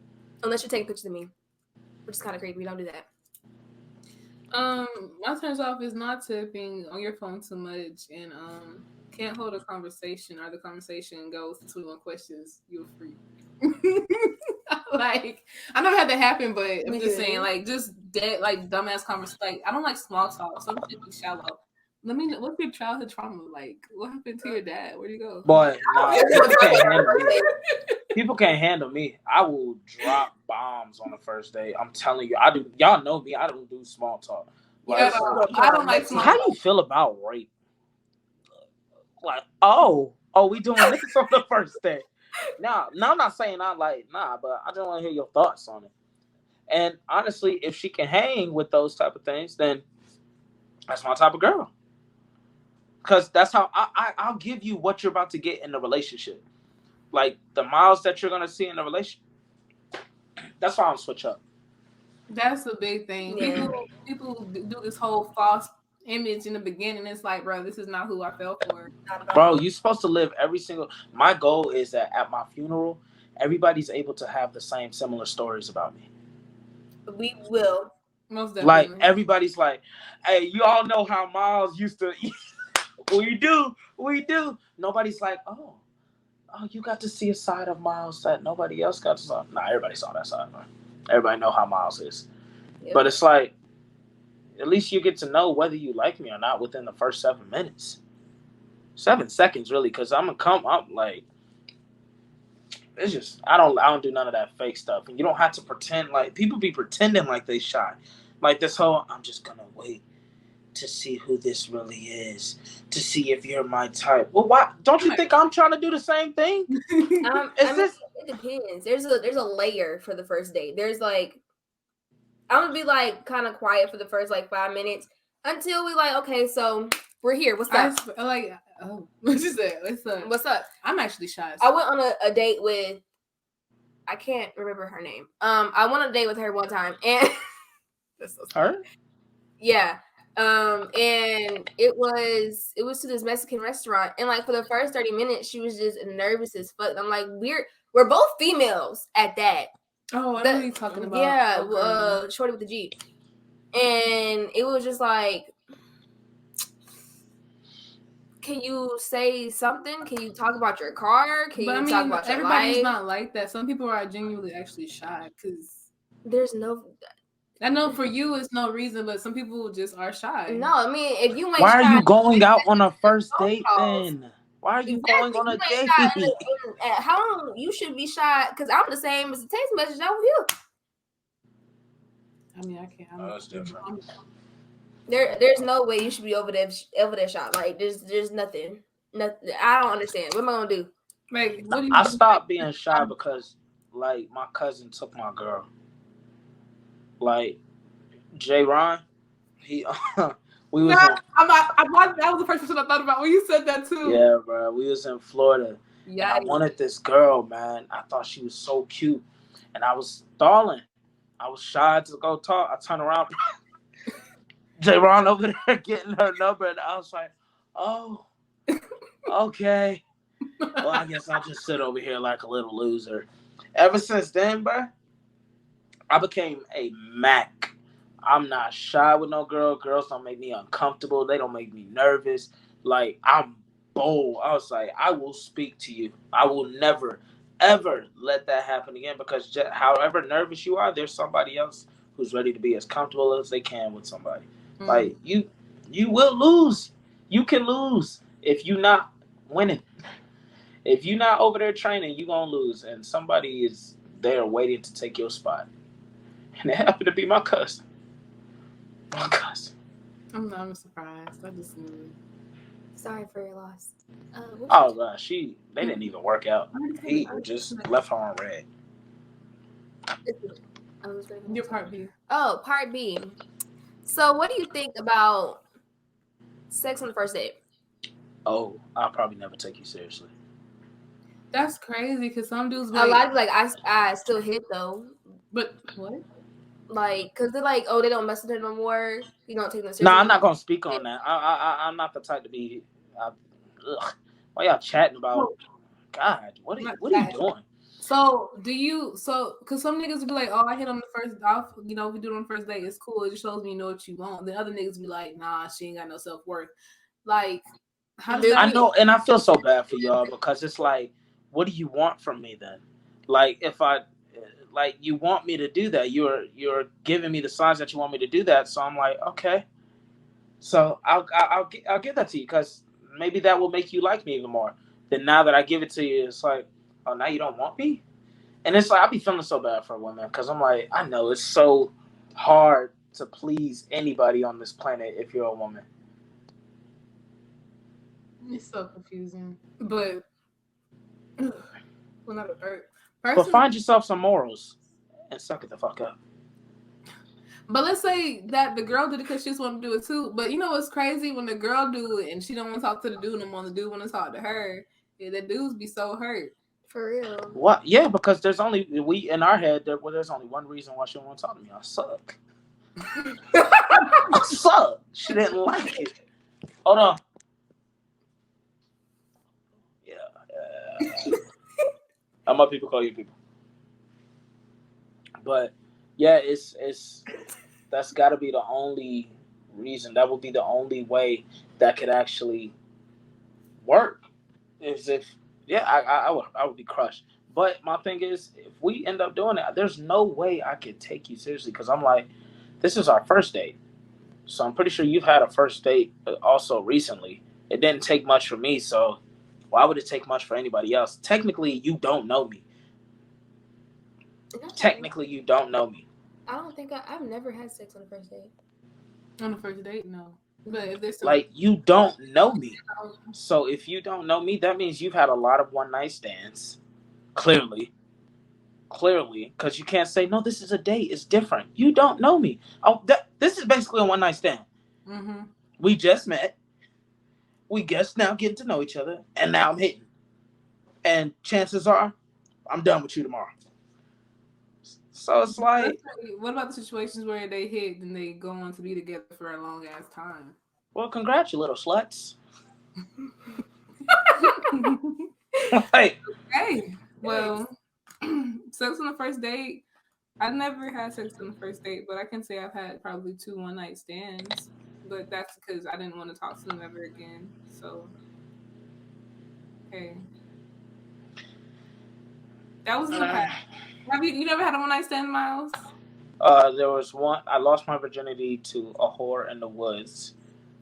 Unless you're taking pictures of me, which is kind of creepy. We don't do that. My turns off is not tipping on your phone too much, and can't hold a conversation or the conversation goes to 21 questions. You're free. Like I never had that happen, but I'm just saying, like, just dead, like dumbass conversation. Like I don't like small talk. Some shit be shallow. What's your childhood trauma? Like, what happened to your dad? Where'd you go? Boy, people can't handle me. I will drop bombs on the first day. I'm telling you, I do. Y'all know me. I don't do small talk. Like, I don't like small talk. How do you feel about rape? Like, we doing this on the first day. Now I'm not saying but I just want to hear your thoughts on it. And honestly, if she can hang with those type of things, then that's my type of girl. Because that's how I'll give you what you're about to get in the relationship. Like the miles that you're gonna see in the relationship. That's why I'm switch up. That's a big thing. Yeah. People do this whole false image in the beginning. It's like, bro, this is not who I fell for. Bro, you're supposed to live my goal is that at my funeral, everybody's able to have the same similar stories about me. We will. Most definitely. Like everybody's like, hey, you all know how Miles used to eat. We do. Nobody's like, oh, you got to see a side of Miles that nobody else got to see. Nah, everybody saw that side, man. Everybody know how Miles is. Yep. But it's like, at least you get to know whether you like me or not within the first 7 minutes. 7 seconds, really, because I'm like, it's just, I don't do none of that fake stuff. And you don't have to pretend, like, people be pretending like they shy. Like this whole, I'm just going to wait to see who this really is, to see if you're my type. Well, why don't you think I'm trying to do the same thing? It depends. There's a layer for the first date. There's like, I'm gonna be like kind of quiet for the first like 5 minutes until we like, okay, so we're here. What's up? What's you say? What's up? I'm actually shy. I went on a date with, I can't remember her name. I went on a date with her one time, and that's so her. Yeah. And it was to this Mexican restaurant, and like for the first 30 minutes, she was just nervous as fuck. I'm like, we're both females at that. Oh, I know what you're talking about. Yeah, Shorty with the Jeep. And it was just like, can you say something? Can you talk about your car? Can you talk about your everybody's life? not like that. Some people are genuinely actually shy because there's no. I know for you it's no reason, but some people just are shy. No, I mean if you ain't. Why shy, are you going out on a first date then? Why are you going on a date? How long you should be shy? Because I'm the same as the text message over here. I mean, I can't. That's different. There's no way you should be over that shot. Like there's nothing. I don't understand. What am I gonna do? Like I stopped being shy because like my cousin took my girl. Like J. Ron, we was. That was the first person I thought about when you said that too. Yeah, bro. We was in Florida. Yeah. And I wanted this girl, man. I thought she was so cute, and I was stalling. I was shy to go talk. I turned around, J. Ron over there getting her number, and I was like, "Oh, okay. Well, I guess I'll just sit over here like a little loser." Ever since then, bro, I became a Mac. I'm not shy with no girl. Girls don't make me uncomfortable. They don't make me nervous. Like, I'm bold. I was like, I will speak to you. I will never, ever let that happen again because however nervous you are, there's somebody else who's ready to be as comfortable as they can with somebody. Mm. Like, you will lose. You can lose if you're not winning. If you're not over there training, you're going to lose. And somebody is there waiting to take your spot. And it happened to be my cousin. My cousin. I'm surprised. I just knew. Sorry for your loss. Oh gosh, they didn't even work out. He just left her on red. Your part B. Oh, part B. So, what do you think about sex on the first date? Oh, I'll probably never take you seriously. That's crazy because some dudes. A lot of like I still hit though. But what? Like, cause they're like, oh, they don't mess with her no more. You don't take them seriously. No, I'm not gonna speak on that. I'm not the type to be. Why y'all chatting about? God, what are you doing? So cause some niggas be like, oh, I hit on the first off. You know, we do it on the first date. It's cool. It just shows me you know what you want. Then other niggas be like, nah, she ain't got no self-worth. Like, how does that? I know, and I feel so bad for y'all because it's like, what do you want from me then? Like, if like you want me to do that, you're giving me the signs that you want me to do that. So I'm like, okay, so I'll give that to you because maybe that will make you like me even more. Then now that I give it to you, it's like, oh, now you don't want me, and it's like I be feeling so bad for women because I'm like, I know it's so hard to please anybody on this planet if you're a woman. It's so confusing, but well, not a bird. But find yourself some morals and suck it the fuck up. But let's say that the girl did it because she just wanted to do it too. But you know what's crazy? When the girl do it and she don't want to talk to the dude no more, the dude want to talk to her, the dudes be so hurt. For real. What? Yeah, because there's only in our head there's only one reason why she don't want to talk to me. I suck. I suck. She didn't like it. Hold on. Yeah. How much people call you people? But yeah, it's that's got to be the only reason. That would be the only way that could actually work. Is if I would be crushed. But my thing is, if we end up doing it, there's no way I could take you seriously because I'm like, this is our first date. So I'm pretty sure you've had a first date also recently. It didn't take much for me, so why would it take much for anybody else? Technically, you don't know me. Technically, you don't know me. I don't think I've never had sex on the first date. On the first date, no. But if there's like you don't know me, so if you don't know me, that means you've had a lot of one night stands. Clearly, because you can't say no. This is a date. It's different. You don't know me. Oh, this is basically a one night stand. Mm-hmm. We just met. We just now getting to know each other, and now I'm hitting. And chances are, I'm done with you tomorrow. So it's like, what about the situations where they hit and they go on to be together for a long ass time? Well, congrats, you little sluts. Like, hey, well, sex on the first date. I've never had sex on the first date, but I can say I've had probably 2 one-night stands. But that's because I didn't want to talk to them ever again. So, hey, that was in the past. Have you never had a one-night stand, Miles? There was one. I lost my virginity to a whore in the woods,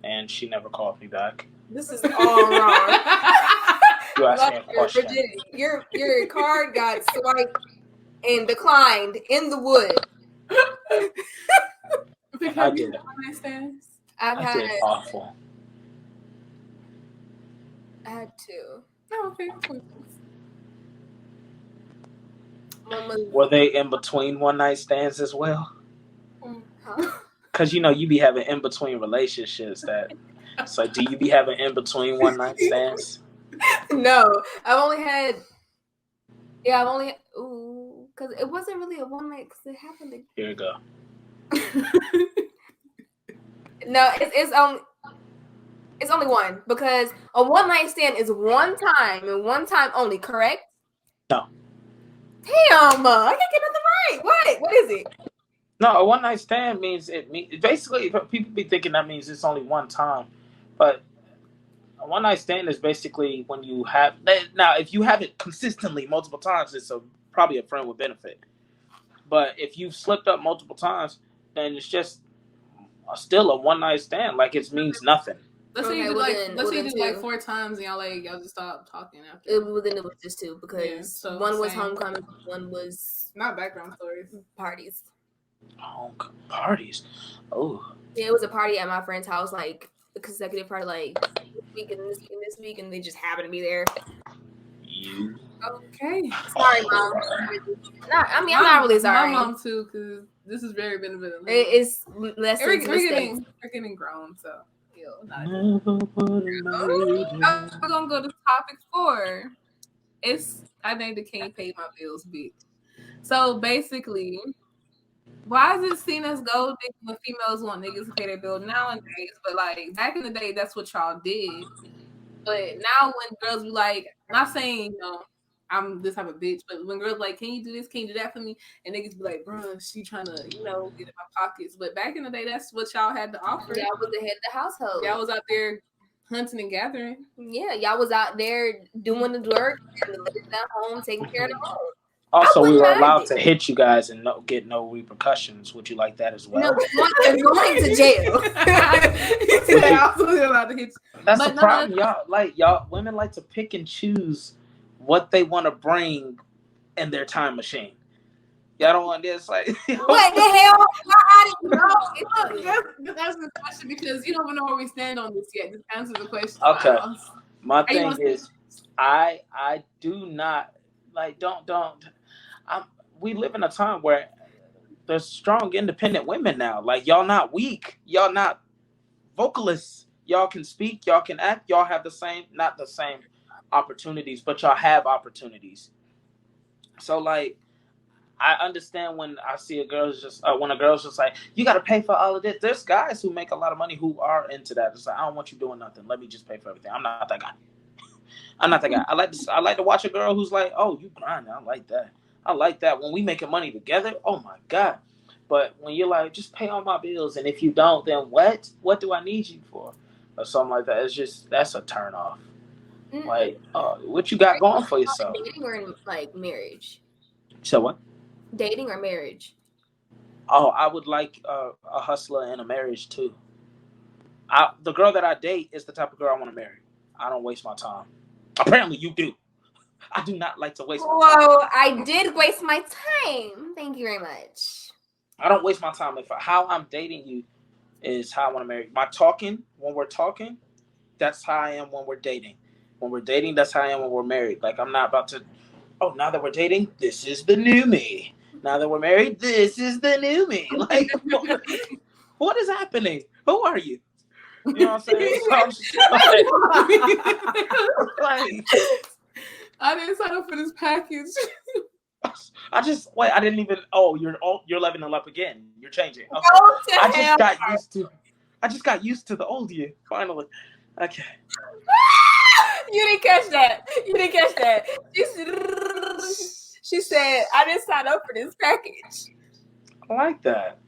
and she never called me back. This is all wrong. You asked me a question. Your card got swiped and declined in the wood. I did. One-night stands? I did awful. I had 2. Oh, okay. Were they in between one night stands as well? Because you be having in between relationships. So do you be having in between one night stands? No, I've only had. Yeah, because it wasn't really a one night. Because it happened. Here you go. No, it's only one, because a one night stand is one time and one time only. Correct? No. Damn, I can't get nothing right. What is it? No, a one night stand means basically people be thinking that means it's only one time, but a one night stand is basically when you have now if you have it consistently multiple times, it's probably a friend with benefit. But if you've slipped up multiple times, then it's just still a one night stand. Like it means nothing. Let's say you do like 4 times and y'all just stop talking after. It was just 2 because one was homecoming, one was not background stories. Parties. Parties. Oh. Yeah, it was a party at my friend's house, like a consecutive party, like this week, and they just happened to be there. You. Okay. Sorry, Mom. I'm not really sorry. My mom too, because this is very beneficial. It's less. We're getting grown, so. We're gonna go to topic 4. I named it "Can't Pay My Bills" bitch. So basically, why is it seen as gold when females want niggas to pay their bill nowadays? But like back in the day, that's what y'all did. But now when girls be like, not saying I'm this type of bitch, but when girls like, can you do this? Can you do that for me? And niggas be like, bro, she trying to, get in my pockets. But back in the day, that's what y'all had to offer. Y'all was the head of the household. Y'all was out there hunting and gathering. Yeah, y'all was out there doing the work and the ladies at home taking care of the home. Also, we were allowed to hit you guys and get no repercussions. Would you like that as well? No, going to jail. Absolutely allowed to hit you. That's the problem, y'all. Women like to pick and choose what they want to bring in their time machine. Y'all don't want this, like what the hell? I didn't know. That's the question because you don't even know where we stand on this yet. Just answer the question. Okay. My thing is, I do not don't. We live in a time where there's strong, independent women now. Like y'all not weak. Y'all not vocalists. Y'all can speak. Y'all can act. Y'all have not the same opportunities, but y'all have opportunities. So like, I understand when I see when a girl's just like, you got to pay for all of this. There's guys who make a lot of money who are into that. It's like, I don't want you doing nothing. Let me just pay for everything. I'm not that guy. I like to watch a girl who's like, oh, you grinding. I like that. I like that. When we making money together, oh my God. But when you're like, just pay all my bills, and if you don't, then what? What do I need you for? Or something like that. It's just, that's a turn off. Like, what you got going for yourself? Dating or like marriage? So what? Dating or marriage? Oh, I would like a hustler in a marriage too. The girl that I date is the type of girl I want to marry. I don't waste my time. Apparently, you do. I do not like to waste my time. Whoa, I did waste my time. Thank you very much. I don't waste my time. How I'm dating you is how I want to marry. When we're talking, that's how I am when we're dating. When we're dating, that's how I am when we're married. Like, I'm not about to, now that we're dating, this is the new me. Now that we're married, this is the new me. Like, what is happening? Who are you? You know what I'm saying? So I'm just like, I didn't sign up for this package. I didn't even. Oh, you're leveling up again. You're changing. Okay. I just got used to the old you. Finally. Okay. You didn't catch that. She said, "I didn't sign up for this package." I like that.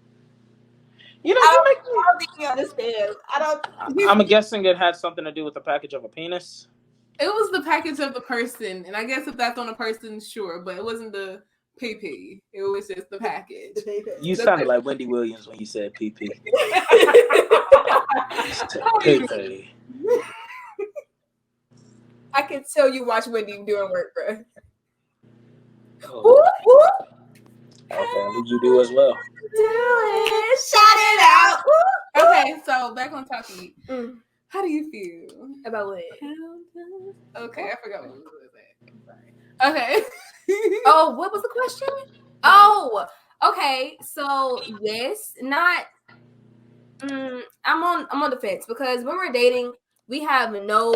You know, I don't think you understand. I'm guessing it had something to do with the package of a penis. It was the package of the person, and I guess if that's on a person, sure, but it wasn't the PP. It was just the package. You sounded like Wendy Williams when you said PP. PP. I can tell you watch Wendy doing work, bro. Oh. Okay, you do as well. Shout it out. Okay, so back on topic. How do you feel about what? Okay, I forgot what was that. Okay. Oh, what was the question? Oh, okay. So yes, not. I'm on the fence because when we're dating, we have no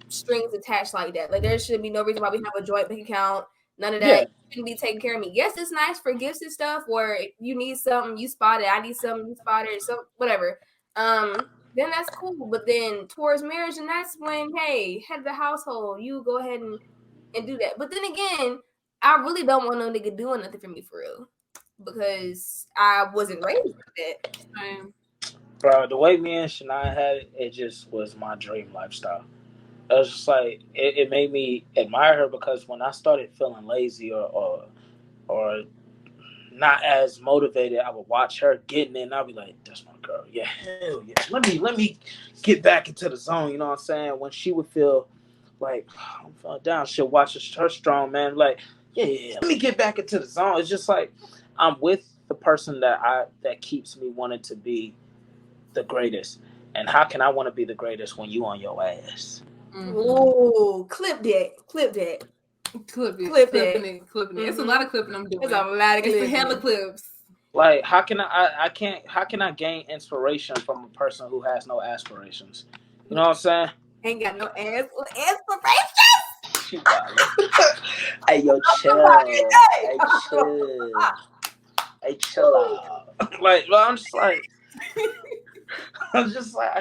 strings attached like that. Like there should be no reason why we have a joint bank account. None of that. Yeah. You shouldn't be taking care of me. Yes, it's nice for gifts and stuff. Or if you need something, you spot it. I need something, you spot it. So whatever. Then that's cool. But then towards marriage, and that's when, hey, head of the household, you go ahead and do that. But then again, I really don't want no nigga doing nothing for me for real. Because I wasn't raised like that. Bro, the way me and Shania had it, it just was my dream lifestyle. It was just like it made me admire her because when I started feeling lazy or not as motivated, I would watch her getting in. I'd be like, "That's my girl, yeah, hell yeah." Let me get back into the zone. You know what I'm saying? When she would feel like I'm feeling down, she'll watch her strong man. Like, yeah, let me get back into the zone. It's just like I'm with the person that keeps me wanting to be the greatest. And how can I want to be the greatest when you on your ass? Mm-hmm. Ooh, clip that. Clipping it. It's a lot of clipping I'm doing. It's a lot of clips. It's a hell of clips. Like, how can I gain inspiration from a person who has no aspirations? You know what I'm saying? Ain't got no aspirations. Hey, yo, chill. Hey, chill out. Like, well, I'm just like,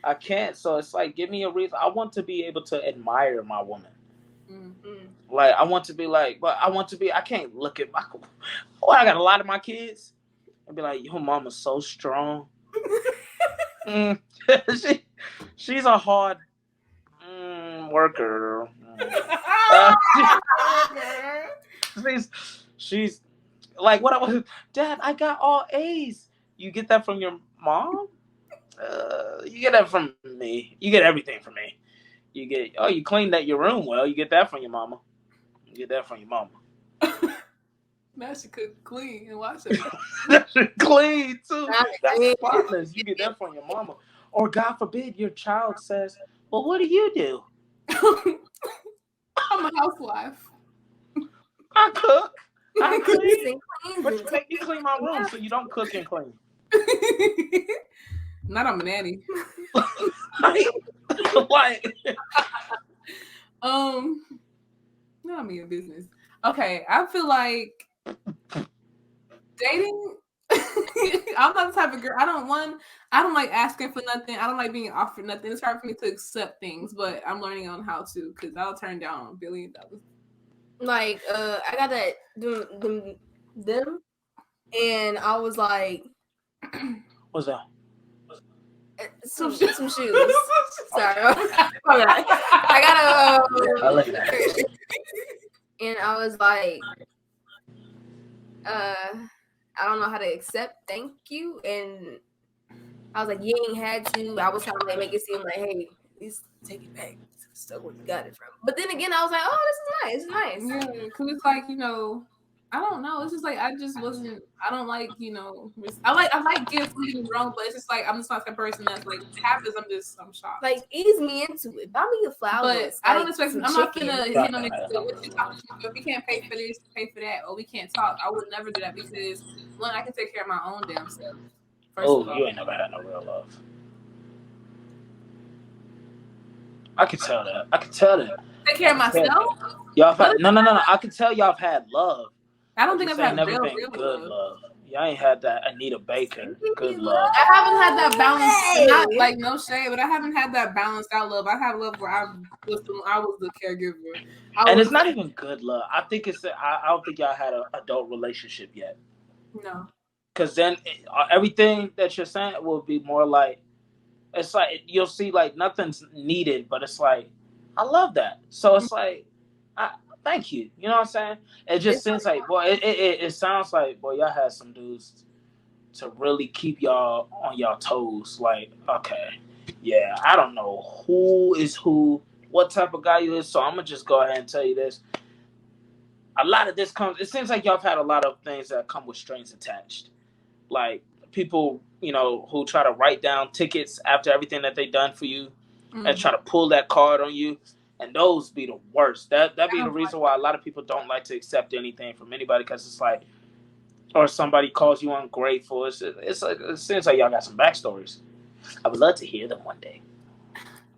I can't. So it's like, give me a reason. I want to be able to admire my woman. Mm-hmm. Like, I want to be like, but I can't look at I got a lot of my kids and be like, your mama's so strong. She's a hard worker. She's like, what I was, Dad, I got all A's. You get that from your mom? You get that from me. You get everything from me. You cleaned your room well. You get that from your mama. You get that from your mama. Now she could clean and wash it. Clean too. That's spotless. You get that from your mama. Or God forbid your child says, well, what do you do? I'm a housewife. I cook. I clean. But you make me clean my room so you don't cook and clean. Not I'm a nanny. Like, not me in business. Okay, I feel like dating. I'm not the type of girl. I don't like asking for nothing. I don't like being offered nothing. It's hard for me to accept things, but I'm learning on how to because I'll turn down $1 billion. Like, I got that them, and I was like, what's that? some shoes. Sorry, I got a and I was like, I don't know how to accept thank you, and I was like, you ain't had to. I was trying to like make it seem like, hey, please take it back. So where you got it from? But then again, I was like, oh, this is nice. It's nice. Yeah, because it's like, I don't know. It's just like I just wasn't. I don't like, I like gifts. Don't get me wrong, but it's just like I'm just not the person that's like it happens. I'm shocked. Like ease me into it. Buy me a flower. But I don't expect. I'm not gonna hit on it. What you talking about? If we can't pay for this, pay for that, or we can't talk. I would never do that because one, I can take care of my own damn self. You ain't never had no real love. I can tell that. Take care of myself. Y'all have had, no. I can tell y'all have had love. I don't think I've had never real good love. Y'all ain't had that Anita Baker good love. I haven't had that balance. Not like no shade, but I haven't had that balanced out love. I have love where I was the caregiver. And it's not even good love. I think I don't think y'all had an adult relationship yet. No. Because then everything that you're saying will be more like, it's like you'll see like nothing's needed, but it's like I love that. So it's like, thank you. You know what I'm saying? It just seems like, boy, it sounds like, boy, y'all had some dudes to really keep y'all on y'all toes. Like, okay, yeah, I don't know who is who, what type of guy you is. So I'm gonna just go ahead and tell you this. A lot of this it seems like y'all have had a lot of things that come with strings attached. Like people, who try to write down tickets after everything that they done for you and try to pull that card on you. And those be the worst. That be the reason why a lot of people don't like to accept anything from anybody, because it's like, or somebody calls you ungrateful. It's like, it seems like y'all got some backstories. I would love to hear them one day.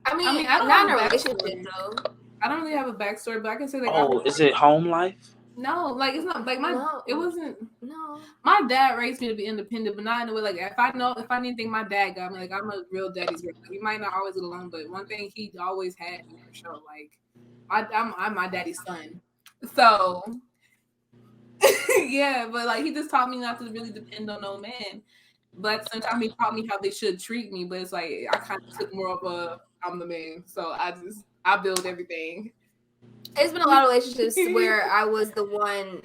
I mean, I don't have a relationship though. I don't really have a backstory, but I can say like. Oh, is it home life? No, like it's not like it wasn't. No, my dad raised me to be independent, but not in a way like if I need anything, my dad got me. Like I'm a real daddy's girl. Like, we might not always get along, but one thing he always had me for sure. Like I'm my daddy's son, so yeah. But like he just taught me not to really depend on no man. But sometimes he taught me how they should treat me. But it's like I kind of took more of I'm the man, so I build everything. It's been a lot of relationships where I was the one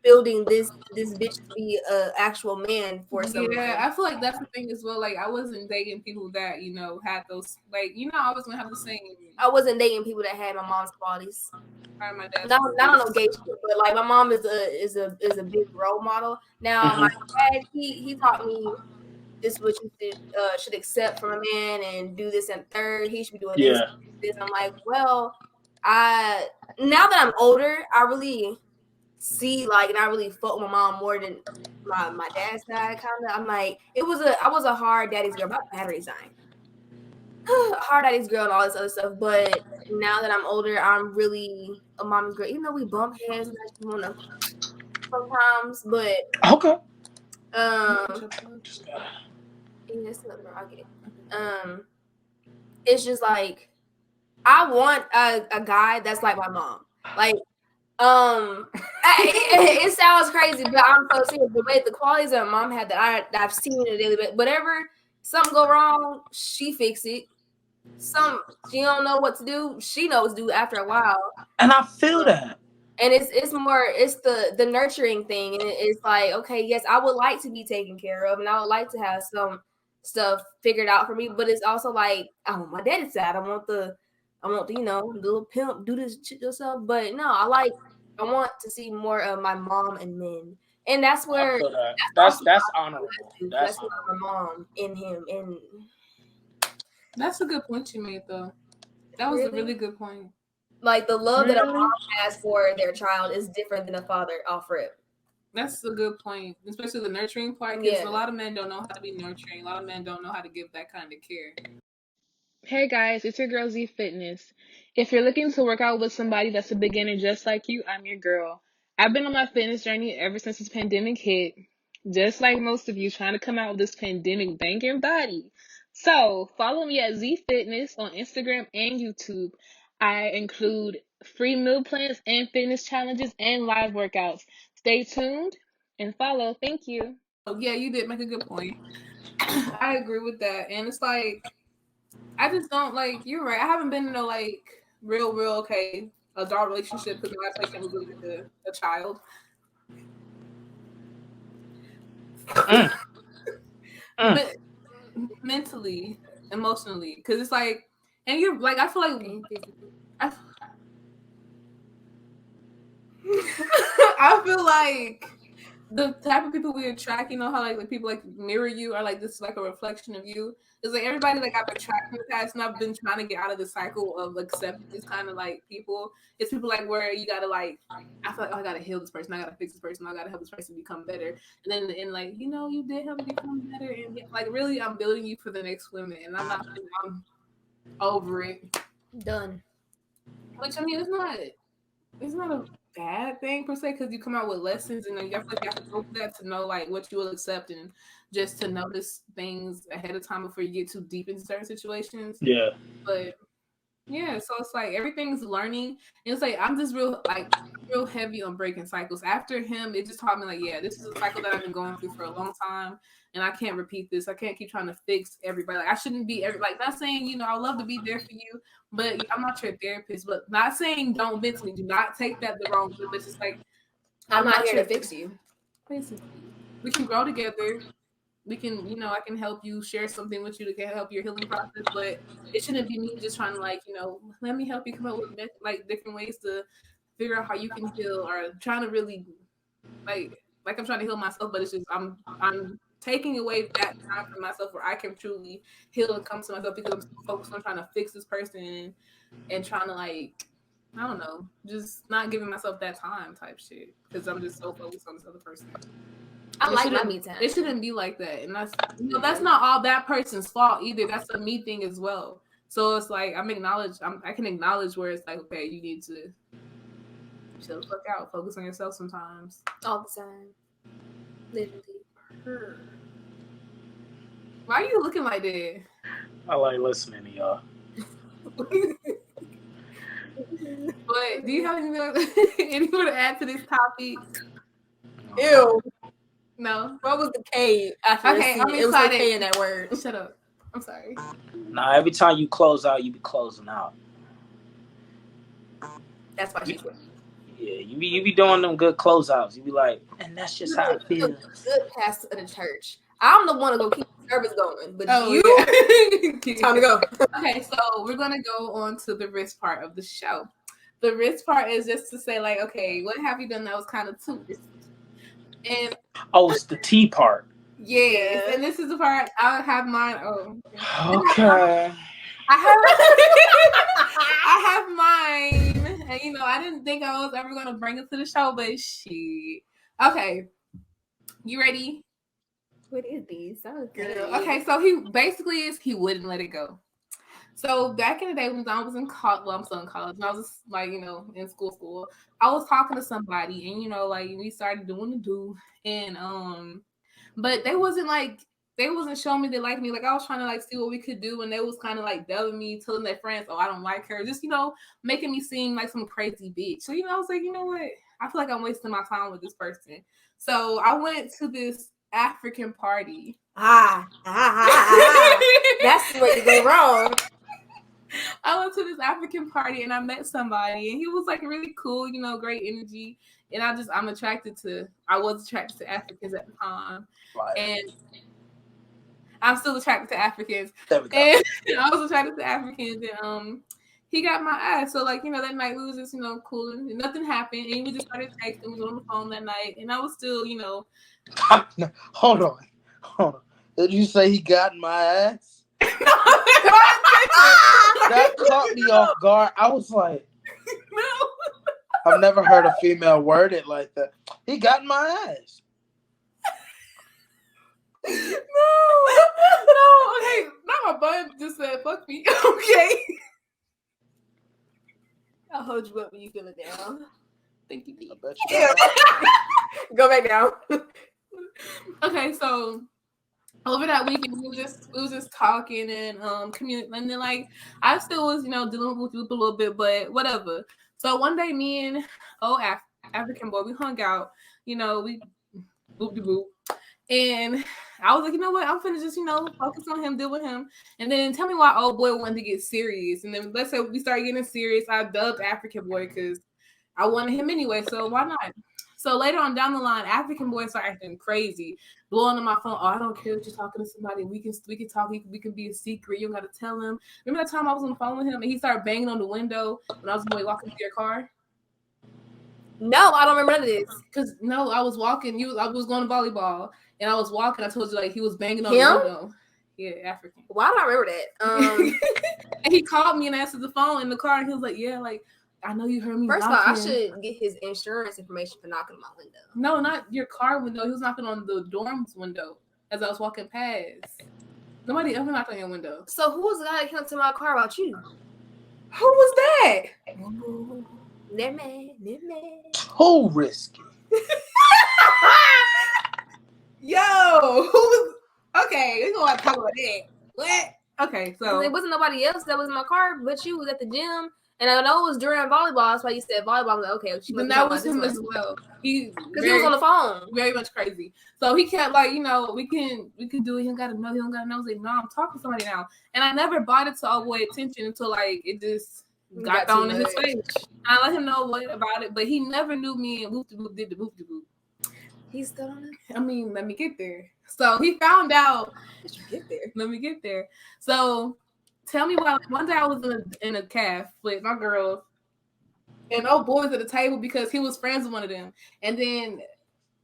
building this bitch to be an actual man for someone. Yeah, I feel like that's the thing as well. Like I wasn't dating people that had those I was gonna have the same. I wasn't dating people that had my mom's qualities. My dad. Not on no gay shit, but like my mom is a big role model. Now my dad he taught me this is what you should accept from a man and do this and third. He should be doing this. I'm like, well. Now that I'm older, I really see and I really fuck with my mom more than my dad's side. Kind of, I'm like, I was a hard daddy's girl. My battery dying. Hard daddy's girl and all this other stuff. But now that I'm older, I'm really a mom's girl. Even though we bump heads sometimes, but okay. It's just like. I want a guy that's like my mom. Like, it sounds crazy, but I'm so serious. The qualities that my mom had that I've seen in a daily bit. Whatever, something go wrong, she fix it. She don't know what to do. She knows what to do after a while. And I feel that. And it's the nurturing thing. And it's like, okay, yes, I would like to be taken care of, and I would like to have some stuff figured out for me. But it's also like, oh, my daddy's side. I want the little pimp, do this shit yourself. But no, I want to see more of my mom and men. And that's where that's honorable. That's my mom in him. And that's a good point you made though. That was a really good point. Like the love that a mom has for their child is different than a father offer it. That's a good point, especially the nurturing part. Because a lot of men don't know how to be nurturing. A lot of men don't know how to give that kind of care. Hey guys, it's your girl ZEE.FITNESS. If you're looking to work out with somebody that's a beginner just like you, I'm your girl. I've been on my fitness journey ever since this pandemic hit. Just like most of you, trying to come out with this pandemic banging body. So follow me at ZEE.FITNESS on Instagram and YouTube. I include free meal plans and fitness challenges and live workouts. Stay tuned and follow. Thank you. Oh, yeah, you did make a good point. I agree with that, and it's like I just don't like. You're right. I haven't been in a like real okay adult relationship because my last relationship was really like a child. But mentally, emotionally, because it's like, and you're like, I feel like I feel like the type of people we attract, you know how like people like mirror you or like this is like a reflection of you. It's like everybody like I've attracted in the past and I've been trying to get out of the cycle of accepting these kind of like people. It's people like where you gotta like I feel like I gotta heal this person, I gotta fix this person, I gotta help this person become better. And then in like, you know, you did help me become better and like really I'm building you for the next women and I'm over it. Done. Which I mean it's not a bad thing per se because you come out with lessons and then you have to go through that to know like what you will accept and just to notice things ahead of time before you get too deep into certain situations. Yeah. But yeah, so it's like everything's learning. And it's like I'm just real heavy on breaking cycles. After him, it just taught me like, yeah, this is a cycle that I've been going through for a long time, and I can't repeat this. I can't keep trying to fix everybody. Like I shouldn't be not saying you know I love to be there for you, but I'm not your therapist. But not saying don't mentally do not take that the wrong way. But it's just like I'm not here to fix you. Basically, we can grow together. We can, you know, I can help you share something with you to help your healing process, but it shouldn't be me just trying to like, you know, let me help you come up with like different ways to figure out how you can heal or trying to really like I'm trying to heal myself, but it's just I'm taking away that time for myself where I can truly heal and come to myself because I'm so focused on trying to fix this person and trying to like I don't know, just not giving myself that time type shit because I'm just so focused on this other person. I like my me time. It shouldn't be like that, and that's not all that person's fault either. That's a me thing as well. So it's like I can acknowledge where it's like, okay, you need to chill the fuck out, focus on yourself sometimes. All the time, literally. Why are you looking like that? I like listening to y'all. But do you have anything to add to this topic? Ew. No. What was the K after okay, I'm it was like K in that word. Shut up. I'm sorry. Nah, every time you close out, you be closing out. That's why she's with. Yeah, you be doing them good closeouts. You be like, and that's just how it feels. Good pastor of the church. I'm the one to go keep the service going, but time to go. Okay, so we're gonna go on to the risk part of the show. The risk part is just to say, like, okay, what have you done that was kind of too risky? And it's the T part. Yes, and this is the part I have mine. Oh, okay. I have mine, and you know, I didn't think I was ever gonna bring it to the show, but shit. Okay, you ready? What is these? Sounds good. Okay, so he wouldn't let it go. So back in the day when I was in college, well, I'm still in college, and I was like, you know, in school, I was talking to somebody, and you know, like we started doing the do, and but they wasn't showing me they liked me. Like I was trying to like see what we could do, and they was kind of like delving me, telling their friends, "Oh, I don't like her," just you know, making me seem like some crazy bitch. So you know, I was like, you know what? I feel like I'm wasting my time with this person. So I went to this African party. That's what went wrong. I went to this African party and I met somebody and he was like really cool, you know, great energy. And I was attracted to Africans at the time. Right. And I'm still attracted to Africans. There we go. And I was attracted to Africans and he got my eye. So like, you know, that night we was just, you know, cool and nothing happened. And we just started texting, we was on the phone that night and I was still, you know. Hold on. Did you say he got my ass? That caught me off guard. I was like, no. I've never heard a female word it like that. He got my ass. No. Okay, not my bud just said fuck me. Okay. I'll hold you up when you feel it down. Thank you. I bet you Go back down. Okay, so over that weekend we was just talking and communicating, and then like I still was, you know, dealing with you a little bit, but whatever. So one day me and African boy, we hung out, you know, we boop de boop. And I was like, you know what? I'm finna just, focus on him, deal with him. And then tell me why old boy wanted to get serious. And then let's say we start getting serious. I dubbed African boy because I wanted him anyway. So why not? So later on down the line, African boy started acting crazy, blowing on my phone. Oh, I don't care if you're talking to somebody. We can talk. We can be a secret. You don't got to tell him. Remember that time I was on the phone with him and he started banging on the window when I was going walking to your car? No, I don't remember this. Cause no, I was walking. I was going to volleyball, and I was walking. I told you like he was banging on the window. Yeah, African. Why do I remember that? And he called me and answered the phone in the car, and he was like, "Yeah, like I know you heard me." First of all, I should get his insurance information for knocking on my window. No, not your car window. He was knocking on the dorm's window as I was walking past. Nobody ever knocked on your window. So who was the guy that came to my car about you? Who was that? That man. TWORISQUE. Yo, who was? Okay, we're gonna talk about that. What? Okay, so it wasn't nobody else that was in my car, but you was at the gym, and I know it was during volleyball. That's why you said volleyball. I'm like, okay, then that was him as well. Because he was on the phone, very much crazy. So he kept like, we can do it. He don't gotta know. He don't gotta know. I was like, no, I'm talking to somebody now, and I never bought it to all boy attention until like it just got thrown in his face. I let him know what about it, but he never knew me and Whoop de Whoop did the Whoop de Whoop. He's still on it? I mean, let me get there. So he found out. Did you get there? Let me get there. So tell me why. One day I was in a calf with my girls and old boys at the table because he was friends with one of them. And then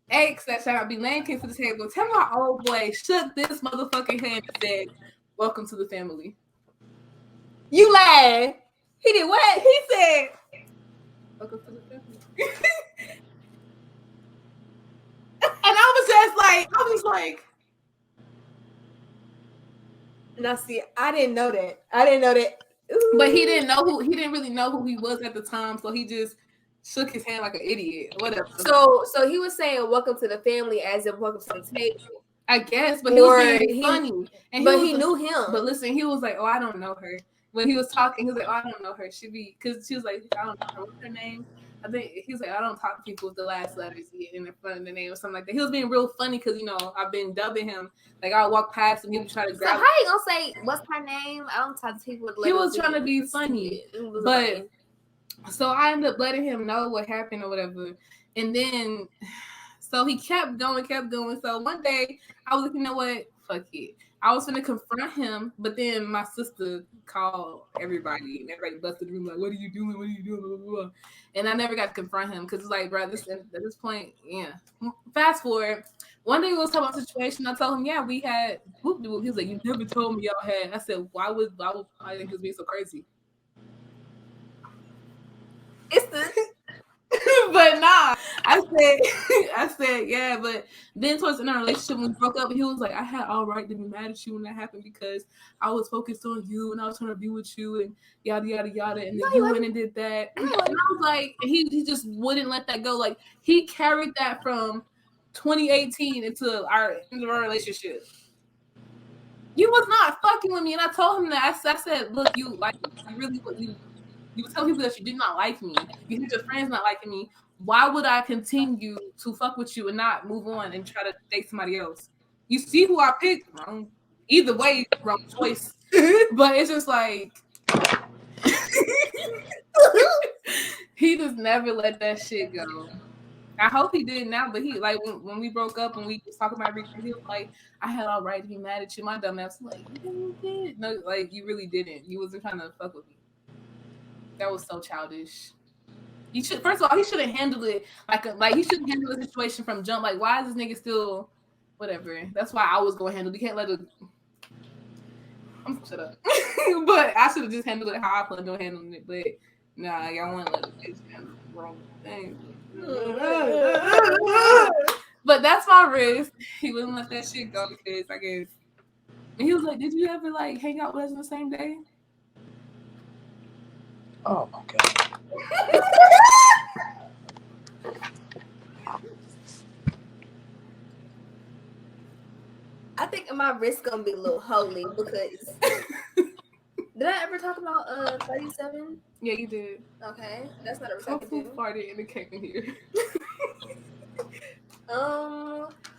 X, that shout out B Lane, came to the table. Tell me why old boy shook this motherfucking hand and said, "Welcome to the family." You lied. He did what? He said, "Welcome to the family." And I was like, now see, I didn't know that. Ooh. But he didn't really know who he was at the time, so he just shook his hand like an idiot. Whatever. So he was saying welcome to the family as in welcome to the table. I guess, but he was being funny. And he knew him. But listen, he was like, "Oh, I don't know her." When he was talking, he was like, "Oh, I don't know her. Because she was like, I don't know her. What's her name?" I think he was like, "I don't talk to people with the last letters in the front of the name or something like that." He was being real funny because I've been dubbing him. Like I walk past him, he would try to grab. So how you gonna say what's her name? I don't talk to people with letters. He was trying to be funny, but so I ended up letting him know what happened or whatever, and then so he kept going. So one day I was like, you know what? Fuck it. I was gonna confront him, but then my sister called everybody, and everybody busted the room like, "What are you doing? What are you doing?" Blah, blah, blah. And I never got to confront him because it's like, bro, at this point, yeah. Fast forward, one day we was talking about the situation. I told him, yeah, we had whoop de whoop. He was like, "You never told me y'all had." I said, why would I think he was being so crazy? It's the but nah, I said, yeah, but then towards the end of our relationship, when we broke up, he was like, I had all right to be mad at you when that happened because I was focused on you and I was trying to be with you and yada, yada, yada. And then you went and did that. And I was like, he just wouldn't let that go. Like, he carried that from 2018 into our end of our relationship. You was not fucking with me. And I told him that. I said, look, you were telling people that you did not like me. You think your friends not liking me. Why would I continue to fuck with you and not move on and try to date somebody else? You see who I picked? Wrong. Either way, wrong choice. But it's just like he just never let that shit go. I hope he did now, but he like when we broke up and we was talking about everything, he was like, I had all right to be mad at you. My dumb ass was like, you did. No, like you really didn't. You wasn't trying to fuck with me. That was so childish. He should have handled it like he shouldn't handle the situation from jump. Like, why is this nigga still whatever? That's why I was gonna handle it. You can't let it. I'm shut up. But I should have just handled it how I planned on handling it. But nah, y'all want to let it handle the wrong thing. But that's my risk. He wouldn't let that shit go because I guess. And he was like, "Did you ever like hang out with us on the same day?" Oh my god. I think my wrist gonna be a little holy because did I ever talk about 37? Yeah, you did. Okay, that's not a recycle. Who farted in the cake in here?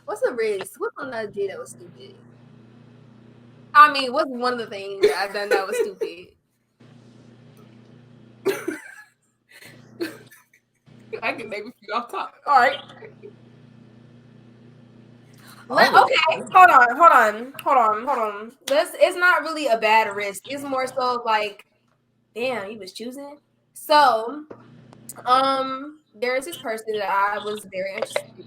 What's a risk? What's one that I did that was stupid? I mean, what's one of the things that I've done that was stupid? I can name a few off top. All right. Okay, hold on. It's not really a bad risk. It's more so like, damn, he was choosing. So, there's this person that I was very interested in,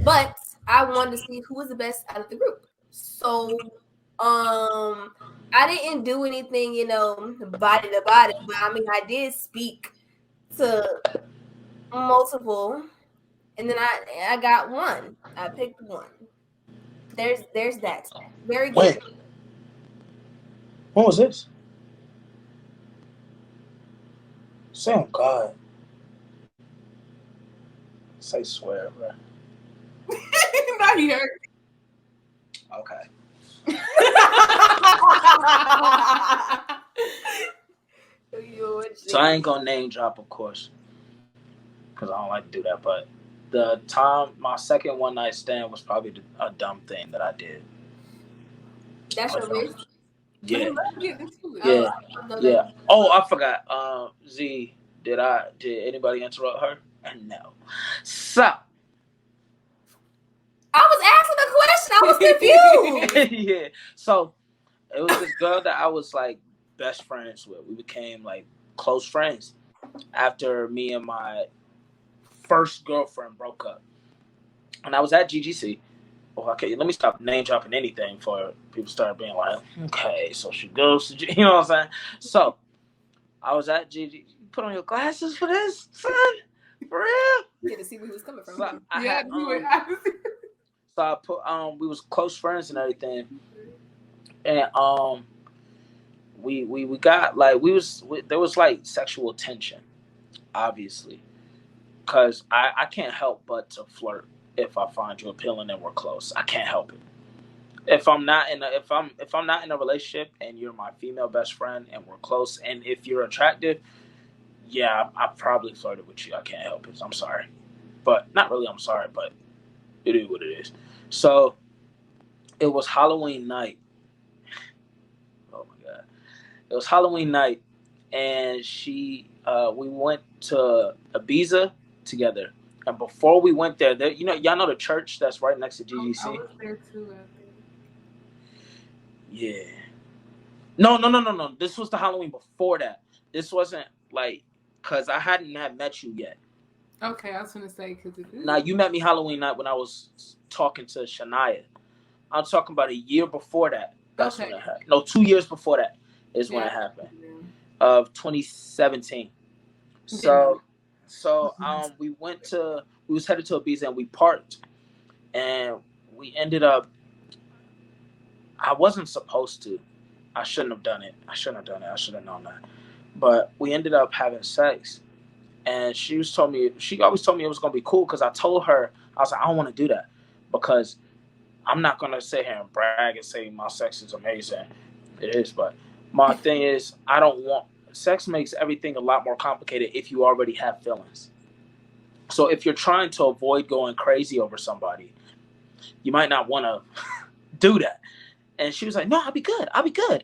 but I wanted to see who was the best out of the group. So, I didn't do anything, body to body, but I mean, I did speak to multiple, and then I got one. I picked one. There's that. Very good. Wait. When was this? Say on God. Say swear, bro. Now he hurt. Okay. So I ain't gonna name drop, of course, because I don't like to do that. But the time, my second one night stand was probably a dumb thing that I did. That's your risk? Yeah. Yeah. Oh, I forgot. Z, did anybody interrupt her? No. So I was asking a question. I was confused. yeah. So it was this girl that I was like best friends with. We became like close friends after me and my first girlfriend broke up. And I was at GGC. Oh, okay, let me stop name dropping anything for people start being like, okay, so she goes to, you know what I'm saying? So I was at GG. You put on your glasses for this, son? For real? You had to see where he was coming from. So I put we was close friends and everything, and we got like there was like sexual tension, obviously, because I can't help but to flirt if I find you appealing and we're close. I can't help it. If I'm not in a relationship and you're my female best friend and we're close, and if you're attractive, yeah, I probably flirted with you. I can't help it. I'm sorry, but not really. I'm sorry, but it is what it is. So it was Halloween night. Oh my God, it was Halloween night, and we went to Ibiza together. And before we went there, y'all know the church that's right next to GGC. I was there too. Yeah. No. This was the Halloween before that. This wasn't like, cause I hadn't met you yet. Okay, I was gonna say because now you met me Halloween night when I was talking to Shania. I'm talking about a year before that. That's when it happened. No, 2 years before that is when it happened. Of 2017. So we was headed to Ibiza and we parked, and we ended up. I wasn't supposed to. I shouldn't have done it. I should have known that. But we ended up having sex. And she always told me it was going to be cool because I told her, I was like, I don't want to do that because I'm not going to sit here and brag and say my sex is amazing. It is, but my thing is sex makes everything a lot more complicated if you already have feelings. So if you're trying to avoid going crazy over somebody, you might not want to do that. And she was like, no, I'll be good.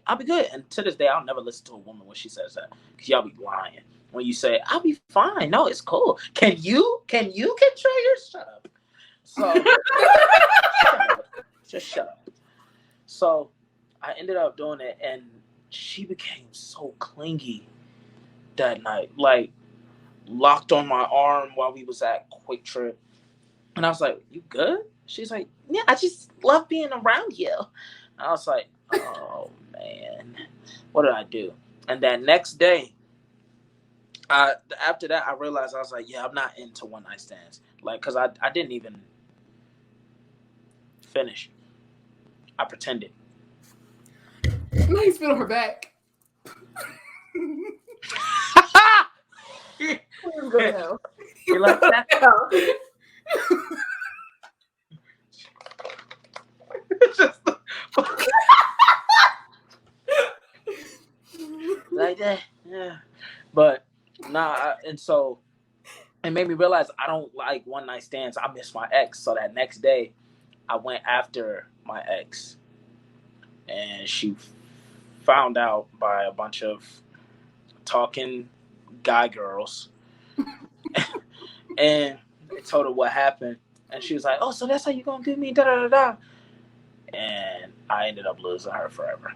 And to this day, I'll never listen to a woman when she says that because y'all be lying. When you say, I'll be fine. No, it's cool. Can you control your shut up? So, just shut up. So I ended up doing it, and she became so clingy that night. Like, locked on my arm while we was at Quick Trip. And I was like, you good? She's like, yeah, I just love being around you. I was like, oh, man, what did I do? And that next day, after that, I realized I was like, yeah, I'm not into one night stands. Like, because I didn't even finish. I pretended. Now he's feeling her back. You like that? Just like that, yeah. But and so it made me realize I don't like one night stands. I miss my ex. So that next day, I went after my ex, and she found out by a bunch of talking guy girls, and they told her what happened, and she was like, "Oh, so that's how you gonna do me?" Da da da da. And I ended up losing her forever.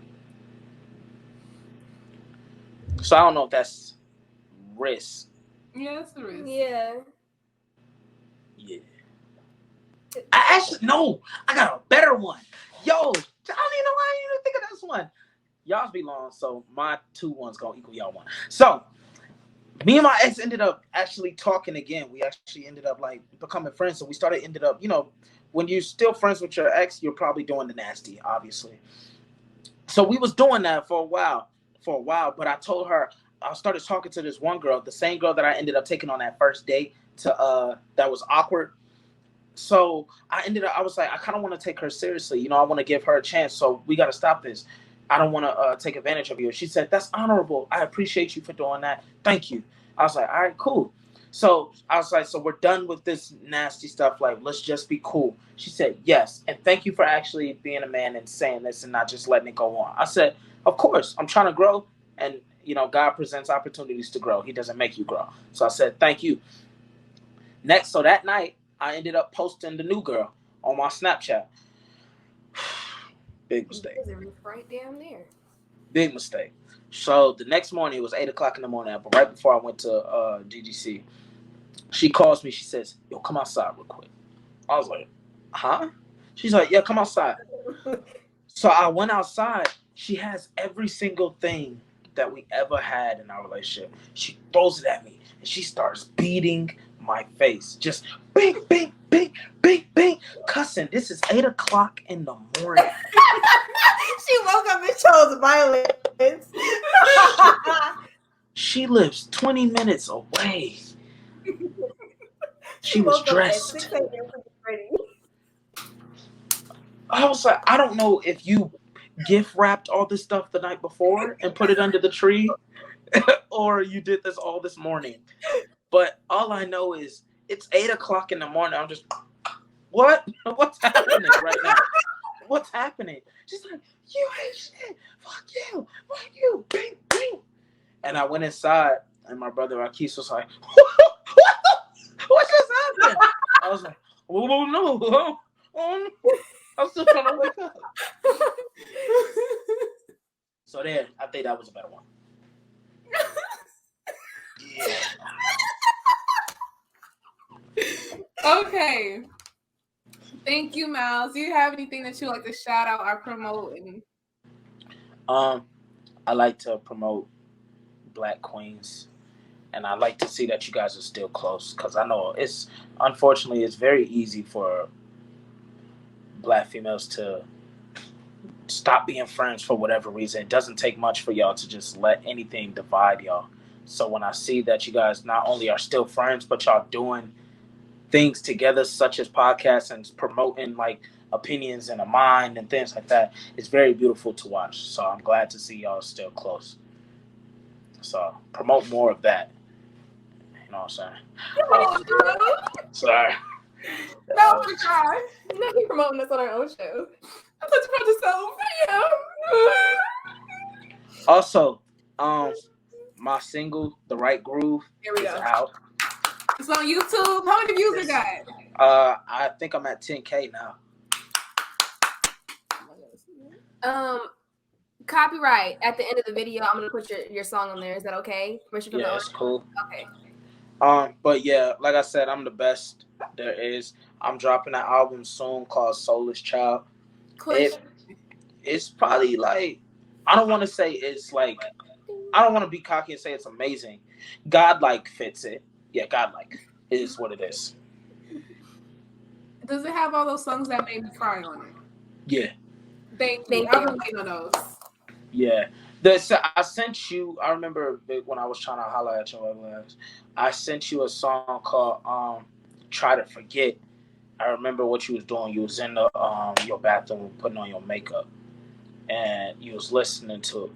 So I don't know if that's risk. Yeah, it's a risk. Yeah. Yeah. I actually no. I got a better one. Yo, I don't even know why I didn't even think of this one. Y'all's be long, so my 2 ones gonna equal y'all 1. So me and my ex ended up actually talking again. We actually ended up like becoming friends. So we ended up, when you're still friends with your ex, you're probably doing the nasty, obviously. So we was doing that for a while. But I told her, I started talking to this one girl, the same girl that I ended up taking on that first date that was awkward. So I was like, I kind of want to take her seriously. I want to give her a chance. So we got to stop this. I don't want to take advantage of you. She said, that's honorable. I appreciate you for doing that. Thank you. I was like, all right, cool. So I was like, so we're done with this nasty stuff. Like, let's just be cool. She said, yes. And thank you for actually being a man and saying this and not just letting it go on. I said, of course, I'm trying to grow. And, God presents opportunities to grow. He doesn't make you grow. So I said, thank you. So that night, I ended up posting the new girl on my Snapchat. Big mistake. Right down there. Big mistake. So the next morning, it was 8 o'clock in the morning, but right before I went to GGC, she calls me. She says, yo, come outside real quick. I was like, huh? She's like, yeah, come outside. So I went outside. She has every single thing that we ever had in our relationship. She throws it at me, and she starts beating my face. Just bing, bing, bing, bing, bing, cussing. This is 8 o'clock in the morning. She woke up and chose violence. She lives 20 minutes away. She was dressed. I was like, I don't know if you gift wrapped all this stuff the night before and put it under the tree, or you did this all this morning. But all I know is it's 8 o'clock in the morning. I'm just, what? What's happening right now? What's happening? She's like, you ain't shit. Fuck you. Bing, bing. And I went inside, and my brother Akis was like, what just happened? I was like, oh no. I'm still trying to wake up. So there, I think that was a better one. Yeah. Okay. Thank you, Miles. Do you have anything that you like to shout out or promote? I like to promote Black Queens, and I like to see that you guys are still close, because I know unfortunately it's very easy for Black females to stop being friends for whatever reason. It doesn't take much for y'all to just let anything divide y'all. So when I see that you guys not only are still friends, but y'all doing things together, such as podcasts and promoting like opinions and a mind and things like that, it's very beautiful to watch. So I'm glad to see y'all still close. So promote more of that. You know what I'm saying? Sorry. No, we're trying. No, you're promoting us on our own show. I thought you were to sell. Also, my single, The Right Groove, is out. It's on YouTube. How many views it got? I think I'm at 10K now. Copyright. At the end of the video, I'm gonna put your song on there. Is that okay? Yeah, it's cool. Okay. But yeah, like I said, I'm the best there is. I'm dropping an album soon called Soulless Child. It's probably like, I don't want to say it's like, I don't want to be cocky and say it's amazing. Godlike fits it. Yeah, Godlike. It is what it is. Does it have all those songs that made me cry on it? Yeah. Thank you. I've been waiting on those. Yeah. I sent you, I remember when I was trying to holler at you, I sent you a song called Try to Forget. I remember what you was doing. You was in the your bathroom putting on your makeup, and you was listening to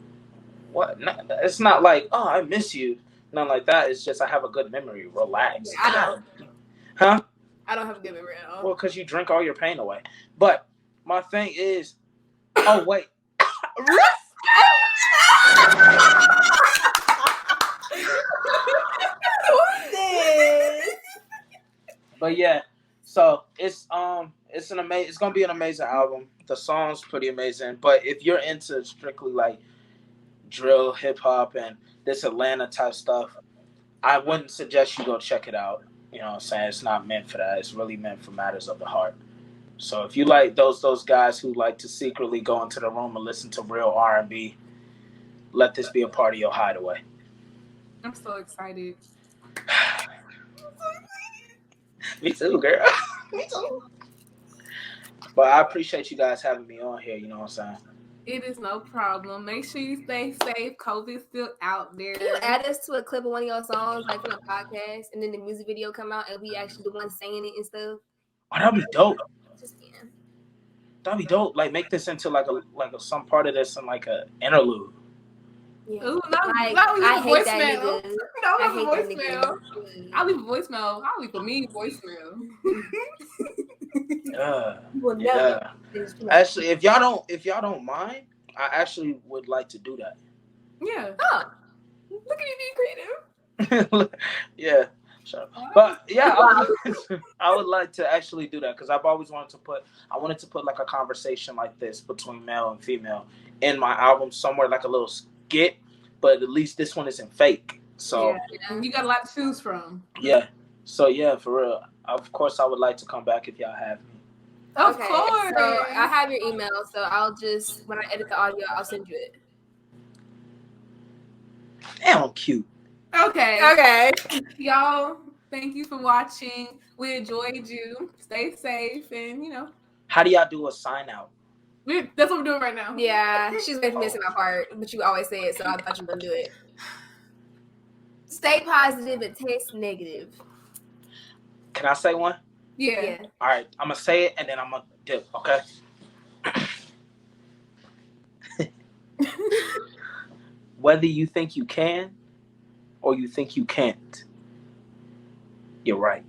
what? It's not like, oh, I miss you. Nothing like that. It's just I have a good memory. Relax. Yeah, I know. Huh? I don't have a good memory at all. Well, because you drink all your pain away. But my thing is, oh wait. But yeah, so it's gonna be an amazing album. The song's pretty amazing. But if you're into strictly like drill, hip hop, and this Atlanta type stuff, I wouldn't suggest you go check it out. You know what I'm saying? It's not meant for that. It's really meant for matters of the heart. So if you like those guys who like to secretly go into the room and listen to real R&B, let this be a part of your hideaway. I'm so excited. Me too, girl. Me too. But I appreciate you guys having me on here. You know what I'm saying? It is no problem. Make sure you stay safe. COVID's still out there. Can you add us to a clip of one of your songs, like from a podcast, and then the music video come out, and we actually the one singing it and stuff? Oh, that'd be dope. Just kidding. That'd be dope. Like make this into like some part of this and like a interlude. Yeah. Ooh, I hate that nigga. I hate that voicemail. I'll leave a voicemail. I'll leave a mean voicemail. Yeah. Actually, if y'all don't mind, I actually would like to do that. Yeah. Oh, look at you being creative. Yeah. Sure. But yeah, I would like to actually do that because I've always wanted to put like a conversation like this between male and female in my album somewhere, like a little skit, but at least this one isn't fake. So yeah. You got a lot to choose from. Yeah. So yeah, for real. Of course, I would like to come back if y'all have me. Of course. So I have your email, so I'll just when I edit the audio, I'll send you it. Damn, I'm cute. Okay. Y'all, thank you for watching. We enjoyed you. Stay safe, and How do y'all do a sign out? That's what we're doing right now. Yeah, she's going to miss my part, but you always say it, so I thought you were going to do it. Stay positive and test negative. Can I say one? Yeah. All right, I'm gonna say it and then I'm gonna dip. Okay. Whether you think you can or you think you can't, you're right.